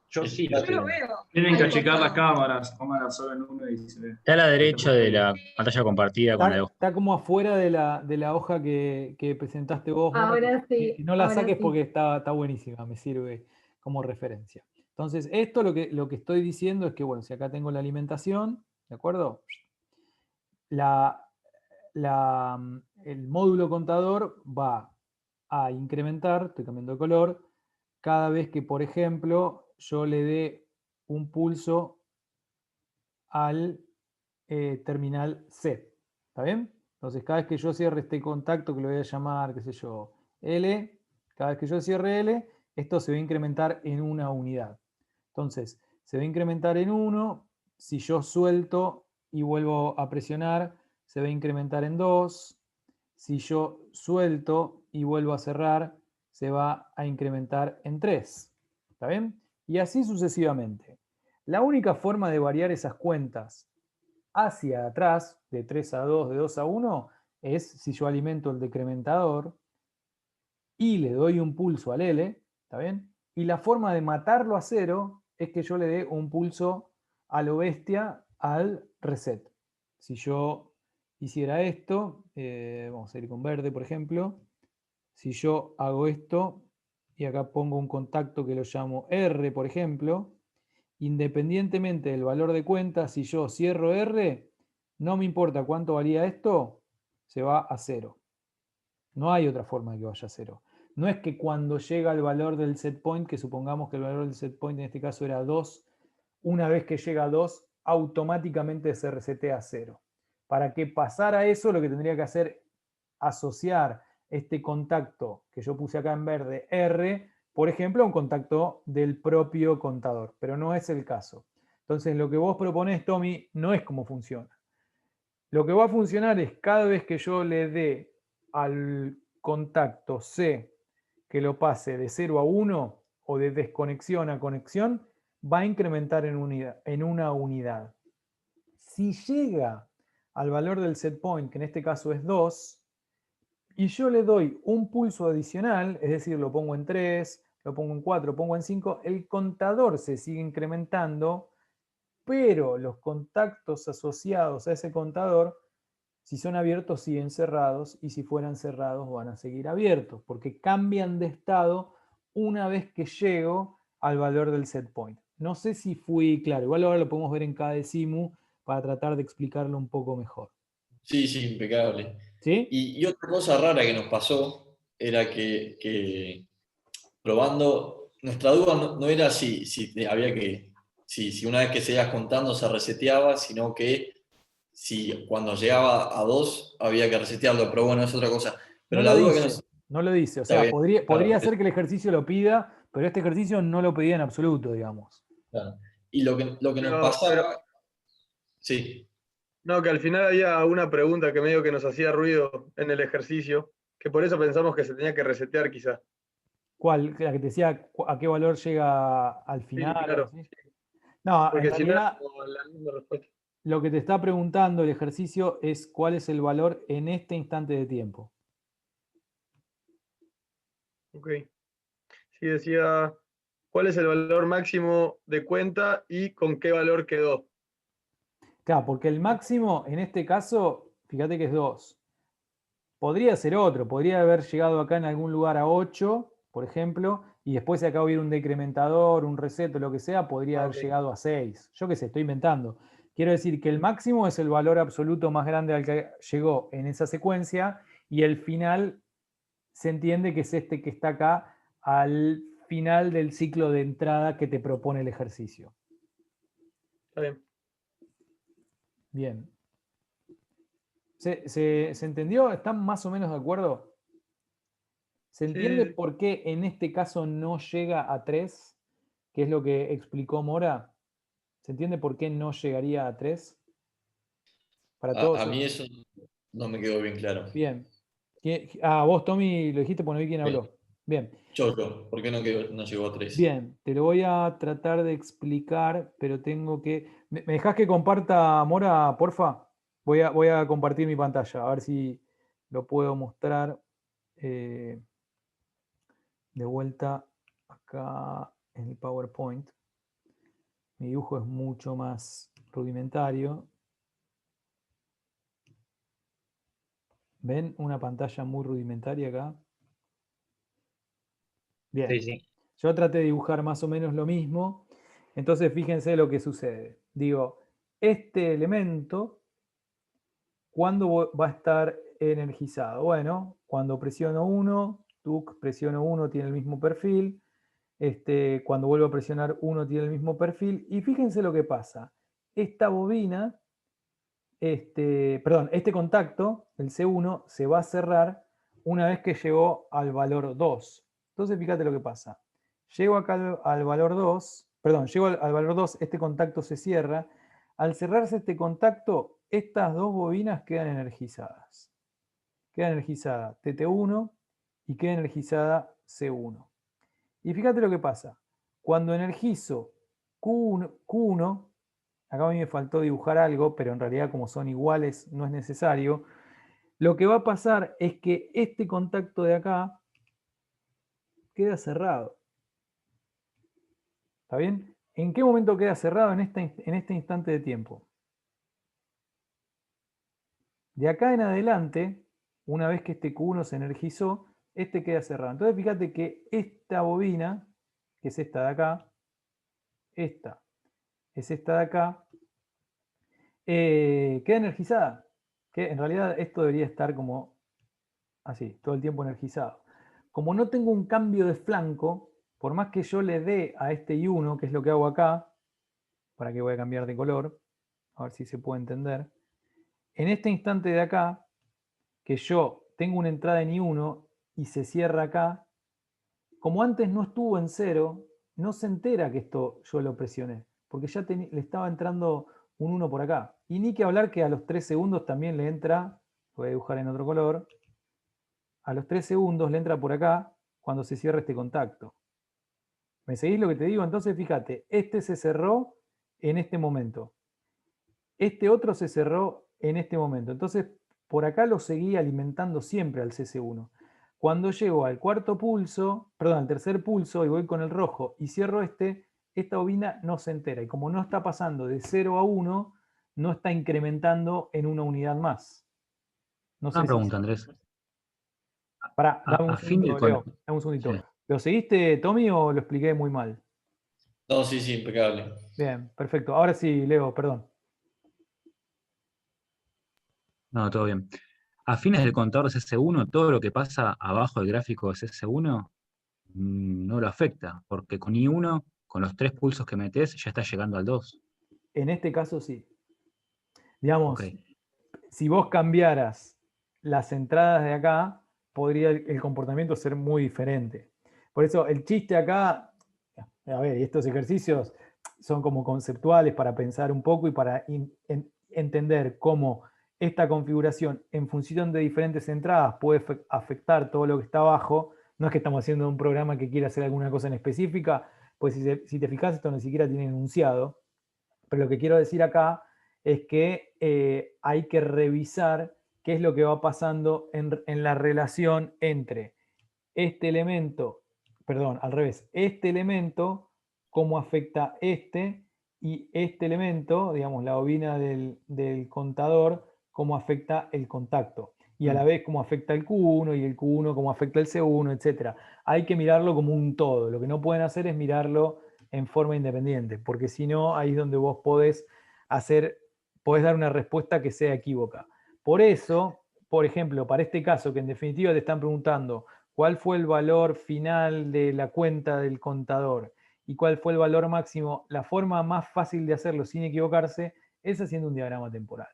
Yo sí lo Yo lo estoy viendo. veo. Tienen que Ahí achicar las cortado. cámaras, pónganla solo en uno y se ve. Está a la derecha de la pantalla compartida con Está, la hoja. está como afuera de la hoja que presentaste vos, Mora, Ahora que sí, no la ahora saques sí. porque está buenísima, me sirve como referencia. Entonces, esto lo que estoy diciendo es que, bueno, si acá tengo la alimentación, ¿de acuerdo? El módulo contador va a incrementar, estoy cambiando de color, cada vez que, por ejemplo, yo le dé un pulso al terminal C. ¿Está bien? Entonces, cada vez que yo cierre este contacto, que lo voy a llamar, qué sé yo, L, cada vez que yo cierre L, esto se va a incrementar en una unidad. Entonces, se va a incrementar en 1. Si yo suelto y vuelvo a presionar, se va a incrementar en 2. Si yo suelto y vuelvo a cerrar, se va a incrementar en 3. ¿Está bien? Y así sucesivamente. La única forma de variar esas cuentas hacia atrás, de 3 a 2, de 2 a 1, es si yo alimento el decrementador y le doy un pulso al L, ¿está bien? Y la forma de matarlo a 0 es que yo le dé un pulso a lo bestia al reset. Si yo hiciera esto, vamos a ir con verde, por ejemplo. Si yo hago esto y acá pongo un contacto que lo llamo R, por ejemplo, independientemente del valor de cuenta, si yo cierro R, no me importa cuánto valía esto, se va a 0. No hay otra forma de que vaya a 0. No es que cuando llega el valor del set point, que supongamos que el valor del set point en este caso era 2, una vez que llega a 2, automáticamente se resetea a 0. Para que pasara eso, lo que tendría que hacer asociar este contacto que yo puse acá en verde, R, por ejemplo, a un contacto del propio contador, pero no es el caso. Entonces, lo que vos proponés, Tommy, no es cómo funciona. Lo que va a funcionar es cada vez que yo le dé al contacto C que lo pase de 0 a 1 o de desconexión a conexión, va a incrementar en una unidad. Si llega al valor del set point, que en este caso es 2, y yo le doy un pulso adicional, es decir, lo pongo en 3, lo pongo en 4, lo pongo en 5, el contador se sigue incrementando, pero los contactos asociados a ese contador, si son abiertos, siguen cerrados, y si fueran cerrados, van a seguir abiertos, porque cambian de estado una vez que llego al valor del set point. No sé si fui claro, igual ahora lo podemos ver en cada decimu para tratar de explicarlo un poco mejor. Sí, sí, impecable. ¿Sí? Y otra cosa rara que nos pasó era que probando, nuestra duda no era si había que, si una vez que seguías contando se reseteaba, sino que si cuando llegaba a 2 había que resetearlo, pero bueno, es otra cosa. Pero No la lo duda que dice, nos... no lo dice. O Está sea, bien, podría claro, ser que el ejercicio lo pida, pero este ejercicio no lo pedía en absoluto, digamos. claro. Y lo que nos Pero pasaba, sí, no, que al final había una pregunta que medio que nos hacía ruido en el ejercicio, que por eso pensamos que se tenía que resetear quizá. ¿Cuál? La que te decía a qué valor llega al Sí, final o algo claro. así. No, en Porque si no es realidad como la misma respuesta. lo que te está preguntando el ejercicio es cuál es el valor en este instante de tiempo. Ok. Sí, decía, ¿cuál es el valor máximo de cuenta y con qué valor quedó? Claro, porque el máximo en este caso, fíjate que es 2. Podría ser otro, podría haber llegado acá en algún lugar a 8, por ejemplo, y después si acá hubiera un decrementador, un reset o lo que sea, podría haber Ok. llegado a 6. Yo qué sé, estoy inventando. Quiero decir que el máximo es el valor absoluto más grande al que llegó en esa secuencia y el final se entiende que es este que está acá al final del ciclo de entrada que te propone el ejercicio. Está bien. Bien. ¿Se entendió? ¿Están más o menos de acuerdo? ¿Se entiende Sí. por qué en este caso no llega a 3? Que es lo que explicó Mora. ¿Se entiende por qué no llegaría a 3? Para todos. A mí eso no me quedó bien claro. Bien. Vos, Tommy, lo dijiste porque no vi quién habló. Bien. Yo, ¿por qué no llegó a 3? Bien, te lo voy a tratar de explicar, pero tengo que... ¿Me dejás que comparta, Mora, porfa? Voy a compartir mi pantalla, a ver si lo puedo mostrar de vuelta acá en el PowerPoint. Mi dibujo es mucho más rudimentario. ¿Ven una pantalla muy rudimentaria acá? Bien. Sí, sí. Yo traté de dibujar más o menos lo mismo. Entonces, fíjense lo que sucede. Digo, este elemento, ¿cuándo va a estar energizado? Bueno, cuando presiono 1, presiono 1, tiene el mismo perfil. Cuando vuelvo a presionar 1, tiene el mismo perfil. Y fíjense lo que pasa. Esta bobina, este contacto, el C1, se va a cerrar una vez que llegó al valor 2. Entonces, fíjate lo que pasa. Llego acá al valor 2, perdón, llego al valor 2, este contacto se cierra. Al cerrarse este contacto, estas dos bobinas quedan energizadas. Queda energizada TT1 y queda energizada C1. Y fíjate lo que pasa. Cuando energizo Q1, acá a mí me faltó dibujar algo, pero en realidad como son iguales no es necesario. Lo que va a pasar es que este contacto de acá queda cerrado. ¿Está bien? ¿En qué momento queda cerrado en este instante de tiempo? De acá en adelante, una vez que este Q1 se energizó, este queda cerrado. Entonces fíjate que esta bobina, que es esta de acá, esta es esta de acá, queda energizada. Que en realidad esto debería estar como así, todo el tiempo energizado. Como no tengo un cambio de flanco, por más que yo le dé a este I1, que es lo que hago acá, para que voy a cambiar de color, a ver si se puede entender. En este instante de acá, que yo tengo una entrada en I1 y se cierra acá, como antes no estuvo en 0, no se entera que esto yo lo presioné, porque ya le estaba entrando un 1 por acá. Y ni que hablar que a los 3 segundos también le entra, voy a dibujar en otro color, a los 3 segundos le entra por acá cuando se cierra este contacto. ¿Me seguís lo que te digo? Entonces fíjate, este se cerró en este momento. Este otro se cerró en este momento. Entonces por acá lo seguí alimentando siempre al CC1. Cuando llego al cuarto pulso, perdón, al tercer pulso y voy con el rojo y cierro esta bobina no se entera. Y como no está pasando de 0 a 1, no está incrementando en una unidad más. No sé Una si... pregunta, Andrés. Pará, dame un A fin del segundito, Leo. Dame un segundito. Sí. ¿Lo seguiste, Tommy, o lo expliqué muy mal? No, sí, sí, impecable. Bien, perfecto. Ahora sí, Leo, perdón. No, todo bien. A fines del contador de CC1, todo lo que pasa abajo del gráfico de CC1 no lo afecta, porque con I1, con los 3 pulsos que metes, ya está llegando al 2. En este caso sí. Digamos, Ok. si vos cambiaras las entradas de acá, podría el comportamiento ser muy diferente. Por eso el chiste acá, a ver, y estos ejercicios son como conceptuales para pensar un poco y para entender cómo esta configuración en función de diferentes entradas puede afectar todo lo que está abajo. No es que estamos haciendo un programa que quiera hacer alguna cosa en específica, pues si te fijas esto ni siquiera tiene enunciado. Pero lo que quiero decir acá es que hay que revisar qué es lo que va pasando en la relación entre este elemento, perdón, al revés, este elemento, cómo afecta y este elemento, digamos, la bobina del contador, cómo afecta el contacto. Y a la vez cómo afecta el Q1 y el Q1 cómo afecta el C1, etc. Hay que mirarlo como un todo. Lo que no pueden hacer es mirarlo en forma independiente, porque si no, ahí es donde vos podés dar una respuesta que sea equívoca. Por eso, por ejemplo, para este caso, que en definitiva te están preguntando cuál fue el valor final de la cuenta del contador y cuál fue el valor máximo, la forma más fácil de hacerlo sin equivocarse es haciendo un diagrama temporal.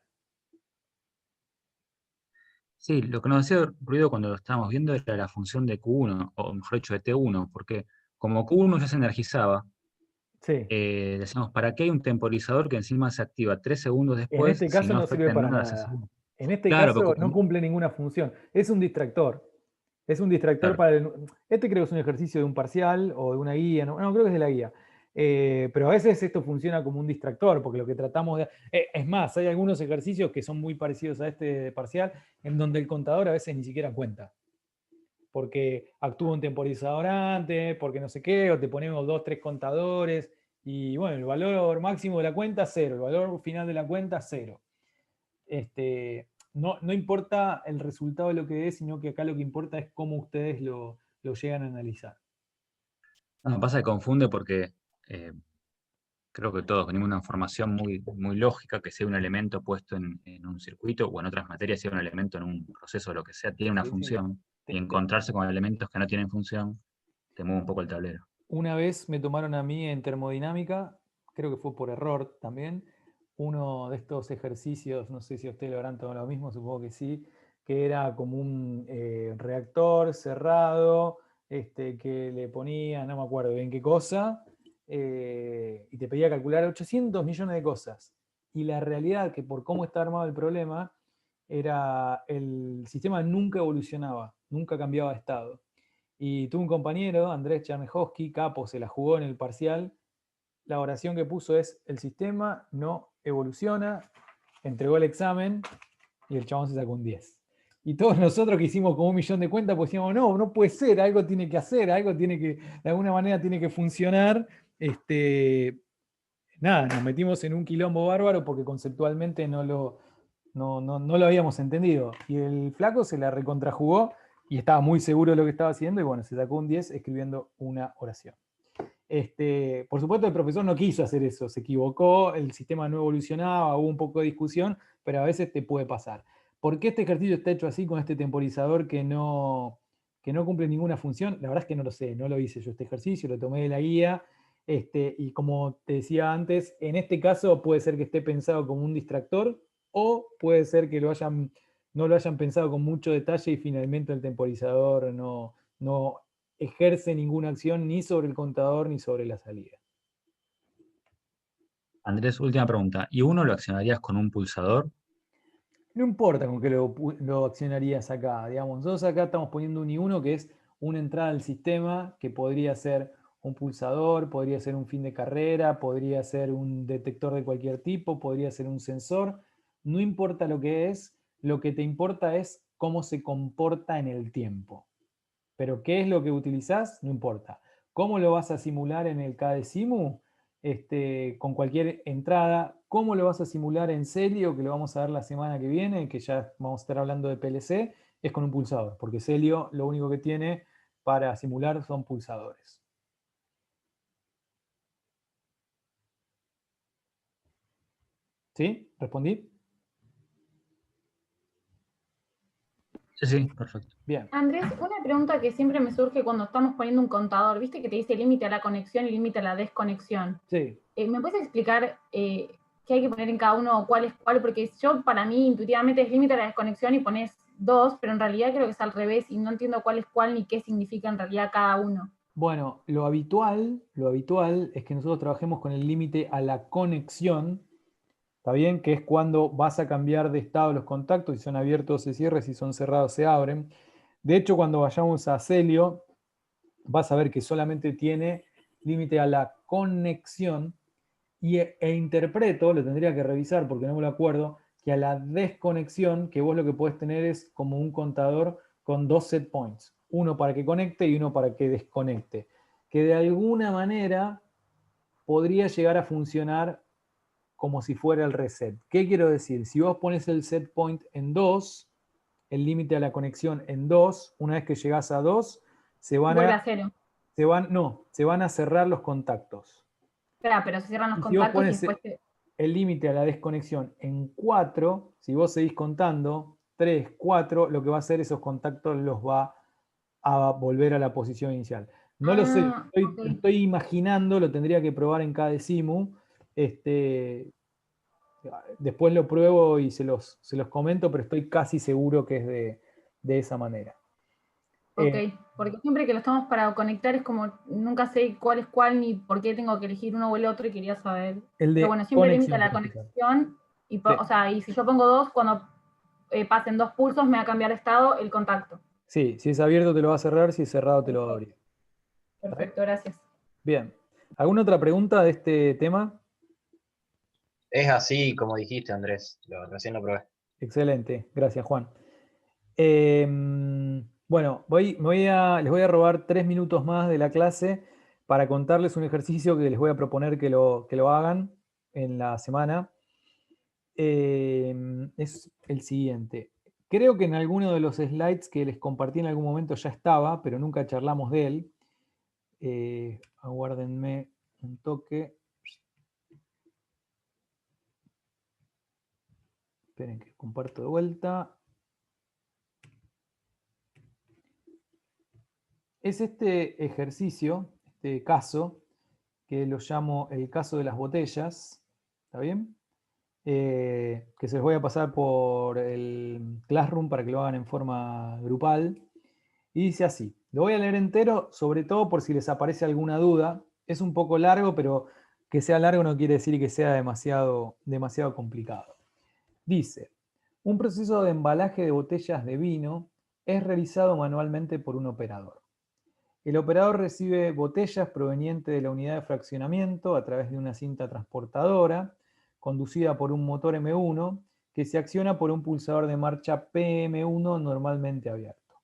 Sí, lo que nos hacía ruido cuando lo estábamos viendo era la función de Q1, o mejor dicho, de T1, porque como Q1 ya se energizaba, Sí. decíamos, ¿para qué hay un temporizador que encima se activa 3 segundos En después este si caso no no sirve afecta en para nada a ese nada. segundo? En este Claro, caso porque no cumple ninguna función. Es un distractor. Es un distractor claro, para Este creo que es un ejercicio de un parcial o de una guía. No, creo que es de la guía. Pero a veces esto funciona como un distractor, porque lo que tratamos de... es más, hay algunos ejercicios que son muy parecidos a este parcial, en donde el contador a veces ni siquiera cuenta. Porque actúa un temporizador antes, porque no sé qué, o te ponemos 2, 3 contadores, y bueno, el valor máximo de la cuenta, 0, el valor final de la cuenta, 0. No importa el resultado de lo que es, sino que acá lo que importa es cómo ustedes lo llegan a analizar. no, pasa que confunde porque creo que todos venimos de una formación muy, muy lógica, que sea un elemento puesto en un circuito o en otras materias, sea un elemento en un proceso o lo que sea, tiene una Sí, sí. función, y encontrarse con elementos que no tienen función te mueve un poco el tablero. Una vez me tomaron a mí en termodinámica, creo que fue por error también, uno de estos ejercicios, no sé si a ustedes lo habrán tomado lo mismo, supongo que sí, que era como un reactor cerrado, que le ponía, no me acuerdo bien qué cosa, y te pedía calcular 800 millones de cosas. Y la realidad que por cómo está armado el problema, era el sistema nunca evolucionaba, nunca cambiaba de estado. Y tuve un compañero, Andrés Chernyshkovsky, capo, se la jugó en el parcial. La oración que puso es: el sistema no evoluciona, entregó el examen y el chabón se sacó un 10. Y todos nosotros que hicimos como 1.000.000 de cuentas, pues decíamos, no puede ser, algo tiene que hacer, algo tiene que, de alguna manera tiene que funcionar. Nada, nos metimos en un quilombo bárbaro porque conceptualmente no lo habíamos entendido. Y el flaco se la recontrajugó y estaba muy seguro de lo que estaba haciendo y bueno, se sacó un 10 escribiendo una oración. Por supuesto el profesor no quiso hacer eso, se equivocó, el sistema no evolucionaba, hubo un poco de discusión, pero a veces te puede pasar. ¿Por qué este ejercicio está hecho así con este temporizador que no cumple ninguna función? La verdad es que no lo sé, no lo hice yo este ejercicio, lo tomé de la guía. Y como te decía antes, en este caso puede ser que esté pensado como un distractor o puede ser que no lo hayan pensado con mucho detalle y finalmente el temporizador no ejerce ninguna acción ni sobre el contador ni sobre la salida. Andrés, última pregunta. ¿Y uno lo accionarías con un pulsador? No importa con qué lo accionarías acá. Digamos, nosotros acá estamos poniendo un I1 que es una entrada al sistema que podría ser un pulsador, podría ser un fin de carrera, podría ser un detector de cualquier tipo, podría ser un sensor. No importa lo que es, lo que te importa es cómo se comporta en el tiempo. Pero qué es lo que utilizás, no importa. ¿Cómo lo vas a simular en el KDesimu? Con cualquier entrada. ¿Cómo lo vas a simular en Celio? Que lo vamos a ver la semana que viene, que ya vamos a estar hablando de PLC, es con un pulsador, porque Celio lo único que tiene para simular son pulsadores. ¿Sí? ¿Respondí? Sí, perfecto. Bien. Andrés, una pregunta que siempre me surge cuando estamos poniendo un contador, viste que te dice límite a la conexión y límite a la desconexión. Sí. ¿Me puedes explicar qué hay que poner en cada uno, cuál es cuál? Porque yo, para mí, intuitivamente es límite a la desconexión y pones 2, pero en realidad creo que es al revés y no entiendo cuál es cuál ni qué significa en realidad cada uno. Bueno, lo habitual es que nosotros trabajemos con el límite a la conexión. ¿Está bien? Que es cuando vas a cambiar de estado los contactos, si son abiertos se cierran, si son cerrados se abren. De hecho, cuando vayamos a Celio, vas a ver que solamente tiene límite a la conexión e interpreto, lo tendría que revisar porque no me lo acuerdo, que a la desconexión, que vos lo que podés tener es como un contador con 2 set points, uno para que conecte y uno para que desconecte, que de alguna manera podría llegar a funcionar como si fuera el reset. ¿Qué quiero decir? Si vos pones el set point en 2, el límite a la conexión en 2, una vez que llegás a 2, se van a cerrar los contactos. Claro, pero se cierran los Y si vos contactos y pones después el límite a la desconexión en 4, si vos seguís contando 3, 4, lo que va a hacer esos contactos los va a volver a la posición inicial. No lo sé, estoy imaginando, lo tendría que probar en KDesimu. Después lo pruebo y se los comento, pero estoy casi seguro que es de esa manera. Ok, porque siempre que lo estamos para conectar es como, nunca sé cuál es cuál ni por qué tengo que elegir uno o el otro y quería saber. Pero bueno, siempre limita la conexión, y, Sí. o sea, y si yo pongo 2, cuando pasen 2 pulsos me va a cambiar de estado el contacto. Sí, si es abierto te lo va a cerrar, si es cerrado te lo va a abrir. Perfecto, gracias. Bien. ¿Alguna otra pregunta de este tema? Es así como dijiste, Andrés. Recién lo probé. Excelente, gracias Juan. Bueno, les voy a robar 3 minutos más de la clase para contarles un ejercicio que les voy a proponer que lo hagan en la semana. Es el siguiente. Creo que en alguno de los slides que les compartí en algún momento ya estaba, pero nunca charlamos de él. Aguárdenme un toque. Esperen que comparto de vuelta. Es este ejercicio, este caso, que lo llamo el caso de las botellas. ¿Está bien? Que se los voy a pasar por el Classroom para que lo hagan en forma grupal. Y dice así, lo voy a leer entero, sobre todo por si les aparece alguna duda. Es un poco largo, pero que sea largo no quiere decir que sea demasiado complicado. Dice, un proceso de embalaje de botellas de vino es realizado manualmente por un operador. El operador recibe botellas provenientes de la unidad de fraccionamiento a través de una cinta transportadora conducida por un motor M1 que se acciona por un pulsador de marcha PM1 normalmente abierto.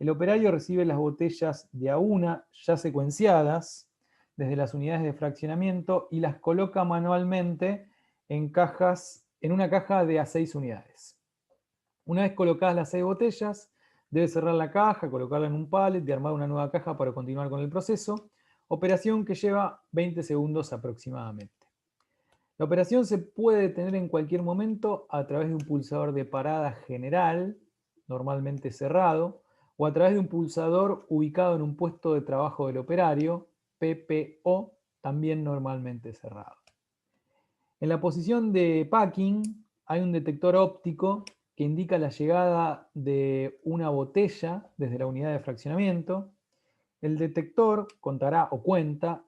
El operario recibe las botellas de a una ya secuenciadas desde las unidades de fraccionamiento y las coloca manualmente en una caja de a 6 unidades. Una vez colocadas las 6 botellas, debe cerrar la caja, colocarla en un pallet y armar una nueva caja para continuar con el proceso, operación que lleva 20 segundos aproximadamente. La operación se puede detener en cualquier momento a través de un pulsador de parada general, normalmente cerrado, o a través de un pulsador ubicado en un puesto de trabajo del operario, PPO, también normalmente cerrado. En la posición de packing hay un detector óptico que indica la llegada de una botella desde la unidad de fraccionamiento. El detector contará o cuenta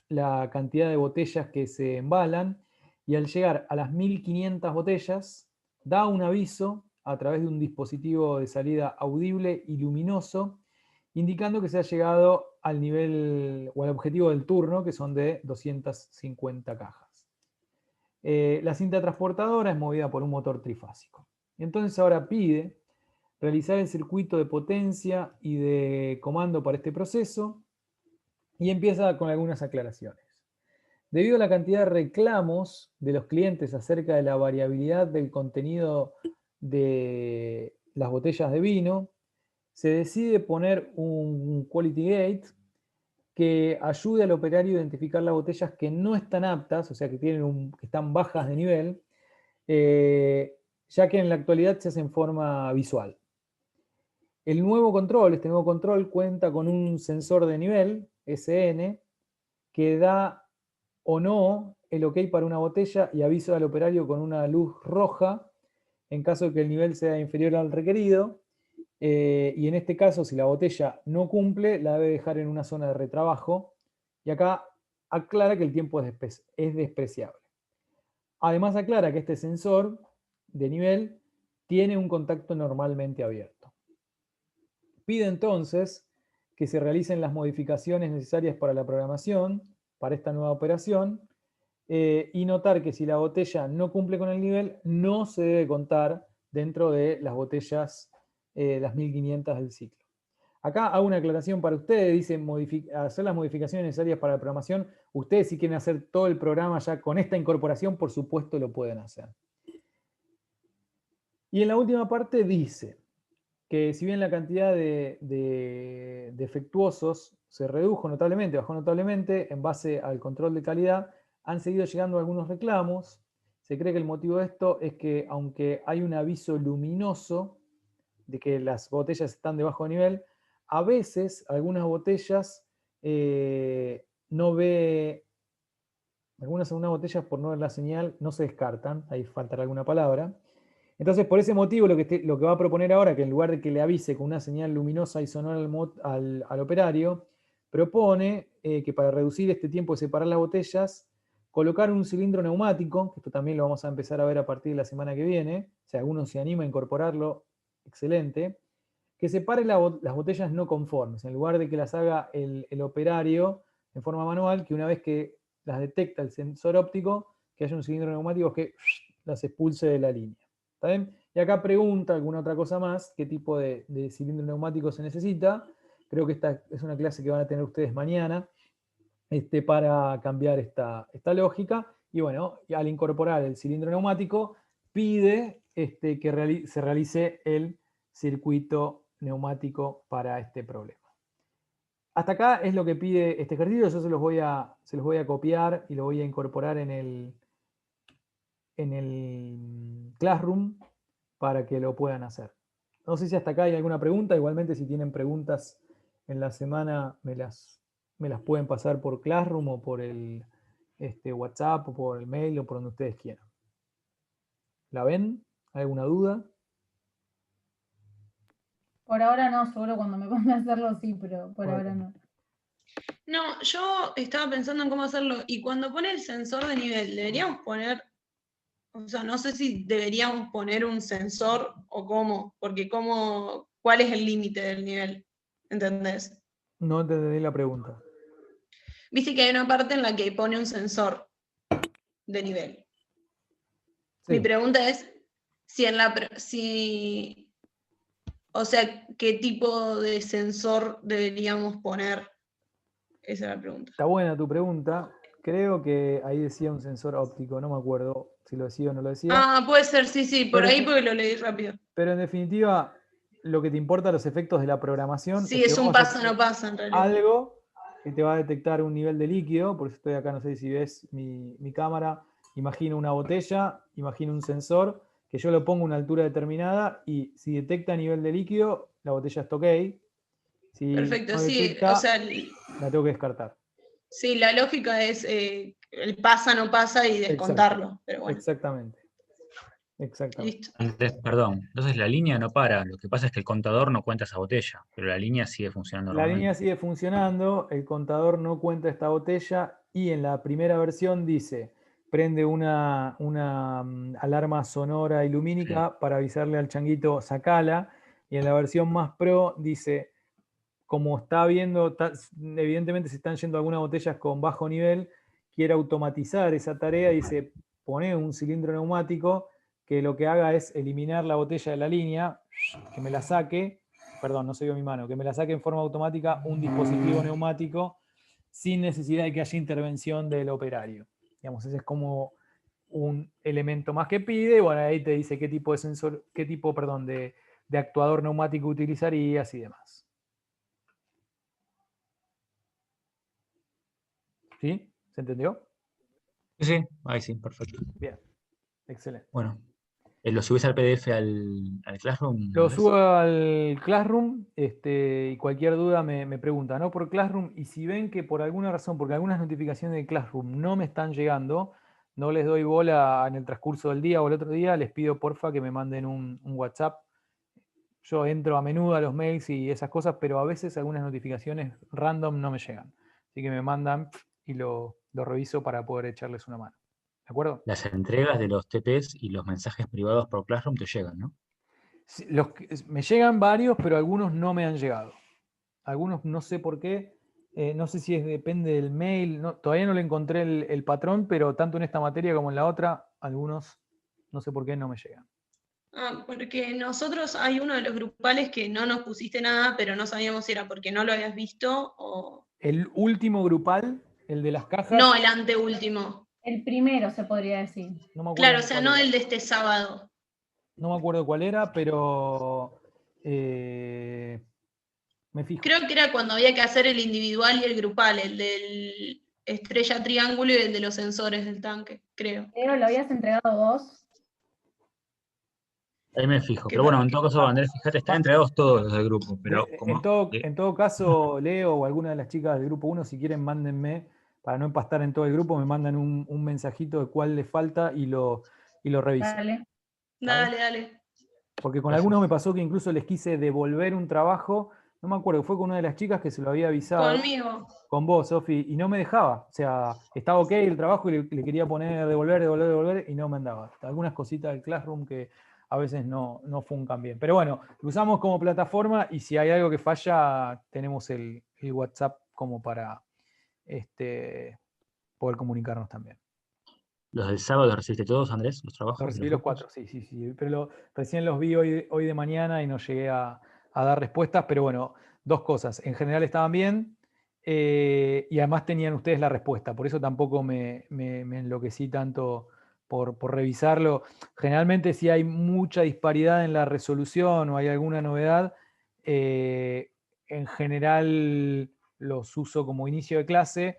la cantidad de botellas que se embalan y al llegar a las 1500 botellas da un aviso a través de un dispositivo de salida audible y luminoso indicando que se ha llegado al nivel o al objetivo del turno, que son de 250 cajas. La cinta transportadora es movida por un motor trifásico. Entonces ahora pide realizar el circuito de potencia y de comando para este proceso y empieza con algunas aclaraciones. Debido a la cantidad de reclamos de los clientes acerca de la variabilidad del contenido de las botellas de vino, se decide poner un Quality Gate que ayude al operario a identificar las botellas que no están aptas, o sea, que están bajas de nivel, ya que en la actualidad se hace en forma visual. Este nuevo control cuenta con un sensor de nivel, SN, que da o no el OK para una botella y avisa al operario con una luz roja en caso de que el nivel sea inferior al requerido. Y en este caso, si la botella no cumple, la debe dejar en una zona de retrabajo. Y acá aclara que el tiempo es despreciable. Además aclara que este sensor de nivel tiene un contacto normalmente abierto. Pide entonces que se realicen las modificaciones necesarias para la programación, para esta nueva operación, y notar que si la botella no cumple con el nivel, no se debe contar dentro de las botellas, las 1500 del ciclo. Acá hago una aclaración para ustedes, dice hacer las modificaciones necesarias para la programación. Ustedes si quieren hacer todo el programa ya con esta incorporación, por supuesto lo pueden hacer. Y en la última parte dice que si bien la cantidad de defectuosos se redujo notablemente, bajó notablemente en base al control de calidad, han seguido llegando algunos reclamos. Se cree que el motivo de esto es que aunque hay un aviso luminoso de que las botellas están de bajo nivel, a algunas botellas algunas botellas por no ver la señal no se descartan, ahí faltará alguna palabra. Entonces, por ese motivo, lo que va a proponer ahora, que en lugar de que le avise con una señal luminosa y sonora al operario, propone que para reducir este tiempo de separar las botellas, colocar un cilindro neumático, que esto también lo vamos a empezar a ver a partir de la semana que viene, si alguno se anima a incorporarlo, excelente, que separe las botellas no conformes, en lugar de que las haga el operario en forma manual, que una vez que las detecta el sensor óptico, que haya un cilindro neumático que las expulse de la línea. ¿Está bien? Y acá pregunta alguna otra cosa más, qué tipo de cilindro neumático se necesita. Creo que esta es una clase que van a tener ustedes mañana para cambiar esta lógica. Y bueno, al incorporar el cilindro neumático, pide que se realice el circuito neumático para este problema. Hasta acá es lo que pide este ejercicio. Yo se los voy a copiar y lo voy a incorporar en el Classroom para que lo puedan hacer. No sé si hasta acá hay alguna pregunta. Igualmente, si tienen preguntas en la semana, me las pueden pasar por Classroom o por el WhatsApp o por el mail o por donde ustedes quieran. ¿La ven? ¿Alguna duda? Por ahora no, seguro cuando me ponga a hacerlo sí, pero por ahora no. No, yo estaba pensando en cómo hacerlo. Y cuando pone el sensor de nivel, deberíamos poner, o sea, no sé si deberíamos poner un sensor o cómo, porque ¿cuál es el límite del nivel? ¿Entendés? No entendí la pregunta. Viste que hay una parte en la que pone un sensor de nivel. Sí. Mi pregunta es o sea, ¿qué tipo de sensor deberíamos poner? Esa es la pregunta. Está buena tu pregunta. Creo que ahí decía un sensor óptico, no me acuerdo si lo decía o no lo decía. Ah, puede ser, sí, por Pero ahí porque lo leí rápido. Pero en definitiva, lo que te importa los efectos de la programación. Sí, es es que un vos vas a pasa, hacer no pasa en realidad. algo que te va a detectar un nivel de líquido. Por eso estoy acá, no sé si ves mi cámara. Imagino una botella, imagino un sensor, que yo lo pongo a una altura determinada y si detecta nivel de líquido, la botella está ok. Si Perfecto, no sí, detecta, o sea, la tengo que descartar. sí, la lógica es el pasa, no pasa y descontarlo, pero bueno, Exactamente. listo. Perdón, entonces la línea no para, lo que pasa es que el contador no cuenta esa botella, pero la línea sigue funcionando La normalmente. línea sigue funcionando, el contador no cuenta esta botella y en la primera versión dice, prende una alarma sonora y lumínica para avisarle al changuito, sacala, y en la versión más pro dice, como está viendo, evidentemente se están yendo algunas botellas con bajo nivel, quiere automatizar esa tarea, dice, pone un cilindro neumático que lo que haga es eliminar la botella de la línea, que me la saque, perdón, no se vio mi mano, que me la saque en forma automática un dispositivo neumático sin necesidad de que haya intervención del operario. Digamos, ese es como un elemento más que pide, y bueno, ahí te dice qué tipo de sensor, de actuador neumático utilizarías y demás. ¿Sí? ¿Se entendió? Sí, ahí sí, perfecto. Bien, excelente. Bueno, ¿lo subís al PDF al Classroom? Lo Andrés? subo al Classroom y cualquier duda me pregunta, ¿no? Por Classroom, y si ven que por alguna razón, porque algunas notificaciones de Classroom no me están llegando, no les doy bola en el transcurso del día o el otro día, les pido porfa que me manden un WhatsApp. Yo entro a menudo a los mails y esas cosas, pero a veces algunas notificaciones random no me llegan. Así que me mandan y lo reviso para poder echarles una mano. ¿De acuerdo? Las entregas de los TPs y los mensajes privados por Classroom te llegan, ¿no? Sí, me llegan varios, pero algunos no me han llegado. Algunos no sé por qué. No sé si depende del mail. Todavía no le encontré el patrón, pero tanto en esta materia como en la otra, algunos no sé por qué no me llegan. Ah, porque nosotros hay uno de los grupales que no nos pusiste nada, pero no sabíamos si era porque no lo habías visto o... El último grupal, el de las cajas. No, el anteúltimo. El primero se podría decir. No me acuerdo Claro, o sea, cuál no era. el de este sábado. No me acuerdo cuál era, pero me fijo. Creo que era cuando había que hacer el individual y el grupal, el del estrella triángulo y el de los sensores del tanque, creo. Pero lo habías entregado vos. Ahí me fijo. Pero bueno, en todo caso, Andrés, fíjate, están entregados todos los del grupo. Pero En todo caso, Leo o alguna de las chicas del grupo 1, si quieren, mándenme para no empastar en todo el grupo, me mandan un mensajito de cuál le falta y lo reviso. Dale. Dale. Porque con Gracias. algunos me pasó que incluso les quise devolver un trabajo, no me acuerdo, fue con una de las chicas que se lo había avisado. Conmigo. Con vos, Sofi, y no me dejaba. O sea, estaba ok el trabajo y le quería poner devolver, y no me andaba. Algunas cositas del Classroom que a veces no funcan bien. Pero bueno, lo usamos como plataforma y si hay algo que falla, tenemos el WhatsApp como para poder comunicarnos también. ¿Los del sábado los recibiste todos, Andrés? ¿Los trabajos? Lo recibí los fotos? 4, sí. Pero recién los vi hoy de mañana y no llegué a dar respuestas. Pero bueno, 2 cosas. En general estaban bien y además tenían ustedes la respuesta. Por eso tampoco me enloquecí tanto por revisarlo. Generalmente si hay mucha disparidad en la resolución o hay alguna novedad, en general los uso como inicio de clase.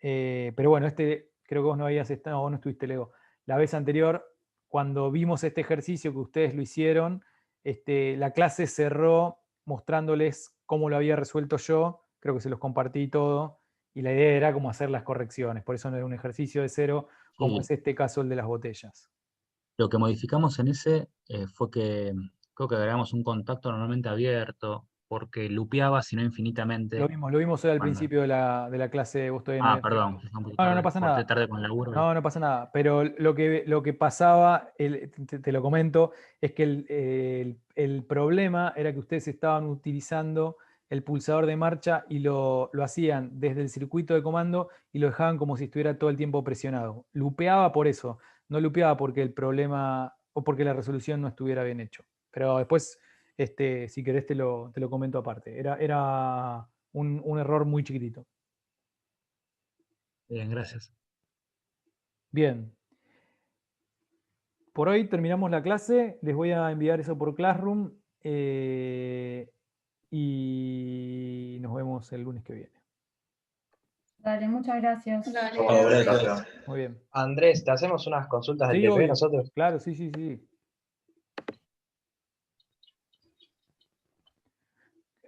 Pero bueno, creo que vos no habías estado, vos no estuviste, Leo. La vez anterior, cuando vimos este ejercicio que ustedes lo hicieron, la clase cerró mostrándoles cómo lo había resuelto yo, creo que se los compartí todo, y la idea era como hacer las correcciones, por eso no era un ejercicio de cero, como Sí. es este caso el de las botellas. Lo que modificamos en ese fue que creo que agregamos un contacto normalmente abierto, porque lupeaba, si no infinitamente. Lo vimos hoy al cuando- principio de la clase, vos todavía no habías perdón, llegado. un poquito No tarde, pasa corté nada. tarde con el laburo. No pasa nada, pero lo que pasaba, te lo comento, es que el problema era que ustedes estaban utilizando el pulsador de marcha y lo hacían desde el circuito de comando y lo dejaban como si estuviera todo el tiempo presionado. Lupeaba por eso, no lupeaba porque el problema o porque la resolución no estuviera bien hecho. Pero después, si querés, te lo comento aparte. Era un error muy chiquitito. Bien, gracias. Bien. Por hoy terminamos la clase, les voy a enviar eso por Classroom y nos vemos el lunes que viene. Dale, muchas gracias. Dale. Bueno, Gracias. Muy bien. Andrés, ¿te hacemos unas consultas del Sí, TP obvio. nosotros? Claro, sí.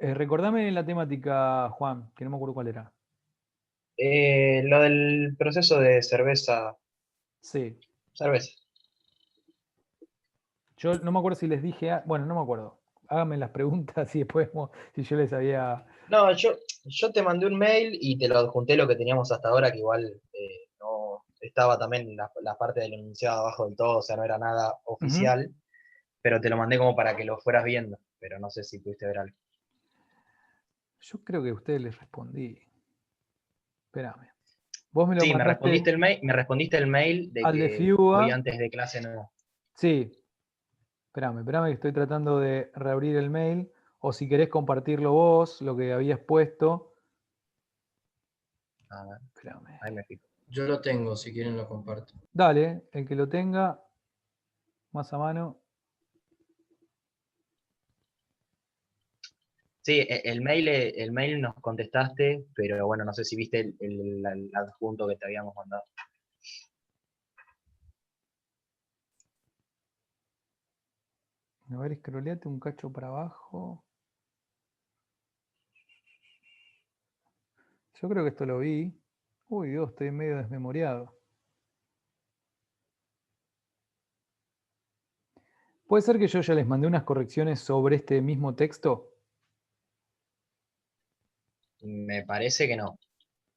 Recordame la temática, Juan, que no me acuerdo cuál era. Lo del proceso de cerveza. Sí. Cerveza. Yo no me acuerdo si les dije, bueno, no me acuerdo. Háganme las preguntas y después si yo les había... No, yo te mandé un mail y te lo adjunté lo que teníamos hasta ahora, que igual no estaba también la parte del enunciado abajo del todo, o sea, no era nada oficial, pero te lo mandé como para que lo fueras viendo, pero no sé si pudiste ver algo. Yo creo que a ustedes les respondí. Espérame. Vos me lo Sí, me mandaste respondiste el mail de al de que Fiuba. hoy antes de clase no. Sí. Espérame que estoy tratando de reabrir el mail. O si querés compartirlo vos, lo que habías puesto. A ver, Espérame. ahí me fijo. Yo lo tengo, si quieren lo comparto. Dale, el que lo tenga más a mano. Sí, el mail nos contestaste, pero bueno, no sé si viste el adjunto que te habíamos mandado. A ver, scrolleate un cacho para abajo. Yo creo que esto lo vi. Uy, Dios, estoy medio desmemoriado. ¿Puede ser que yo ya les mandé unas correcciones sobre este mismo texto? Me parece que no,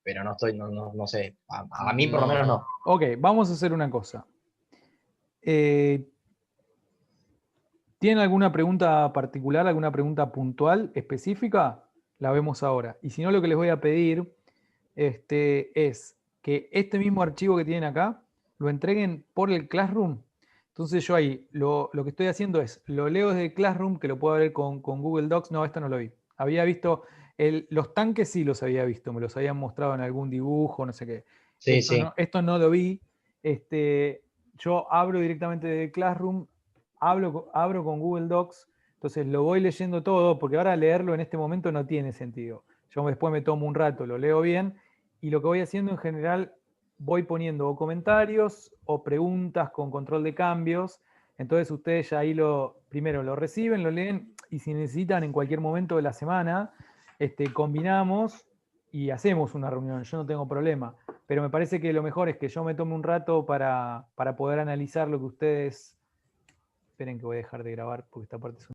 pero no estoy, no sé. A mí por lo menos no. Ok, vamos a hacer una cosa. ¿Tienen alguna pregunta particular, alguna pregunta puntual, específica? La vemos ahora. Y si no, lo que les voy a pedir es que este mismo archivo que tienen acá lo entreguen por el Classroom. Entonces yo ahí lo que estoy haciendo es, lo leo desde el Classroom, que lo puedo ver con Google Docs. No, esto no lo vi. Había visto, los tanques sí los había visto, me los habían mostrado en algún dibujo, no sé qué. Sí, esto, sí. esto no lo vi. Yo abro directamente desde Classroom, abro con Google Docs, entonces lo voy leyendo todo, porque ahora leerlo en este momento no tiene sentido. Yo después me tomo un rato, lo leo bien, y lo que voy haciendo en general, voy poniendo o comentarios o preguntas con control de cambios. Entonces ustedes ya ahí primero lo reciben, lo leen, y si necesitan en cualquier momento de la semana, combinamos y hacemos una reunión. Yo no tengo problema. Pero me parece que lo mejor es que yo me tome un rato para poder analizar lo que ustedes... Esperen que voy a dejar de grabar porque esta parte es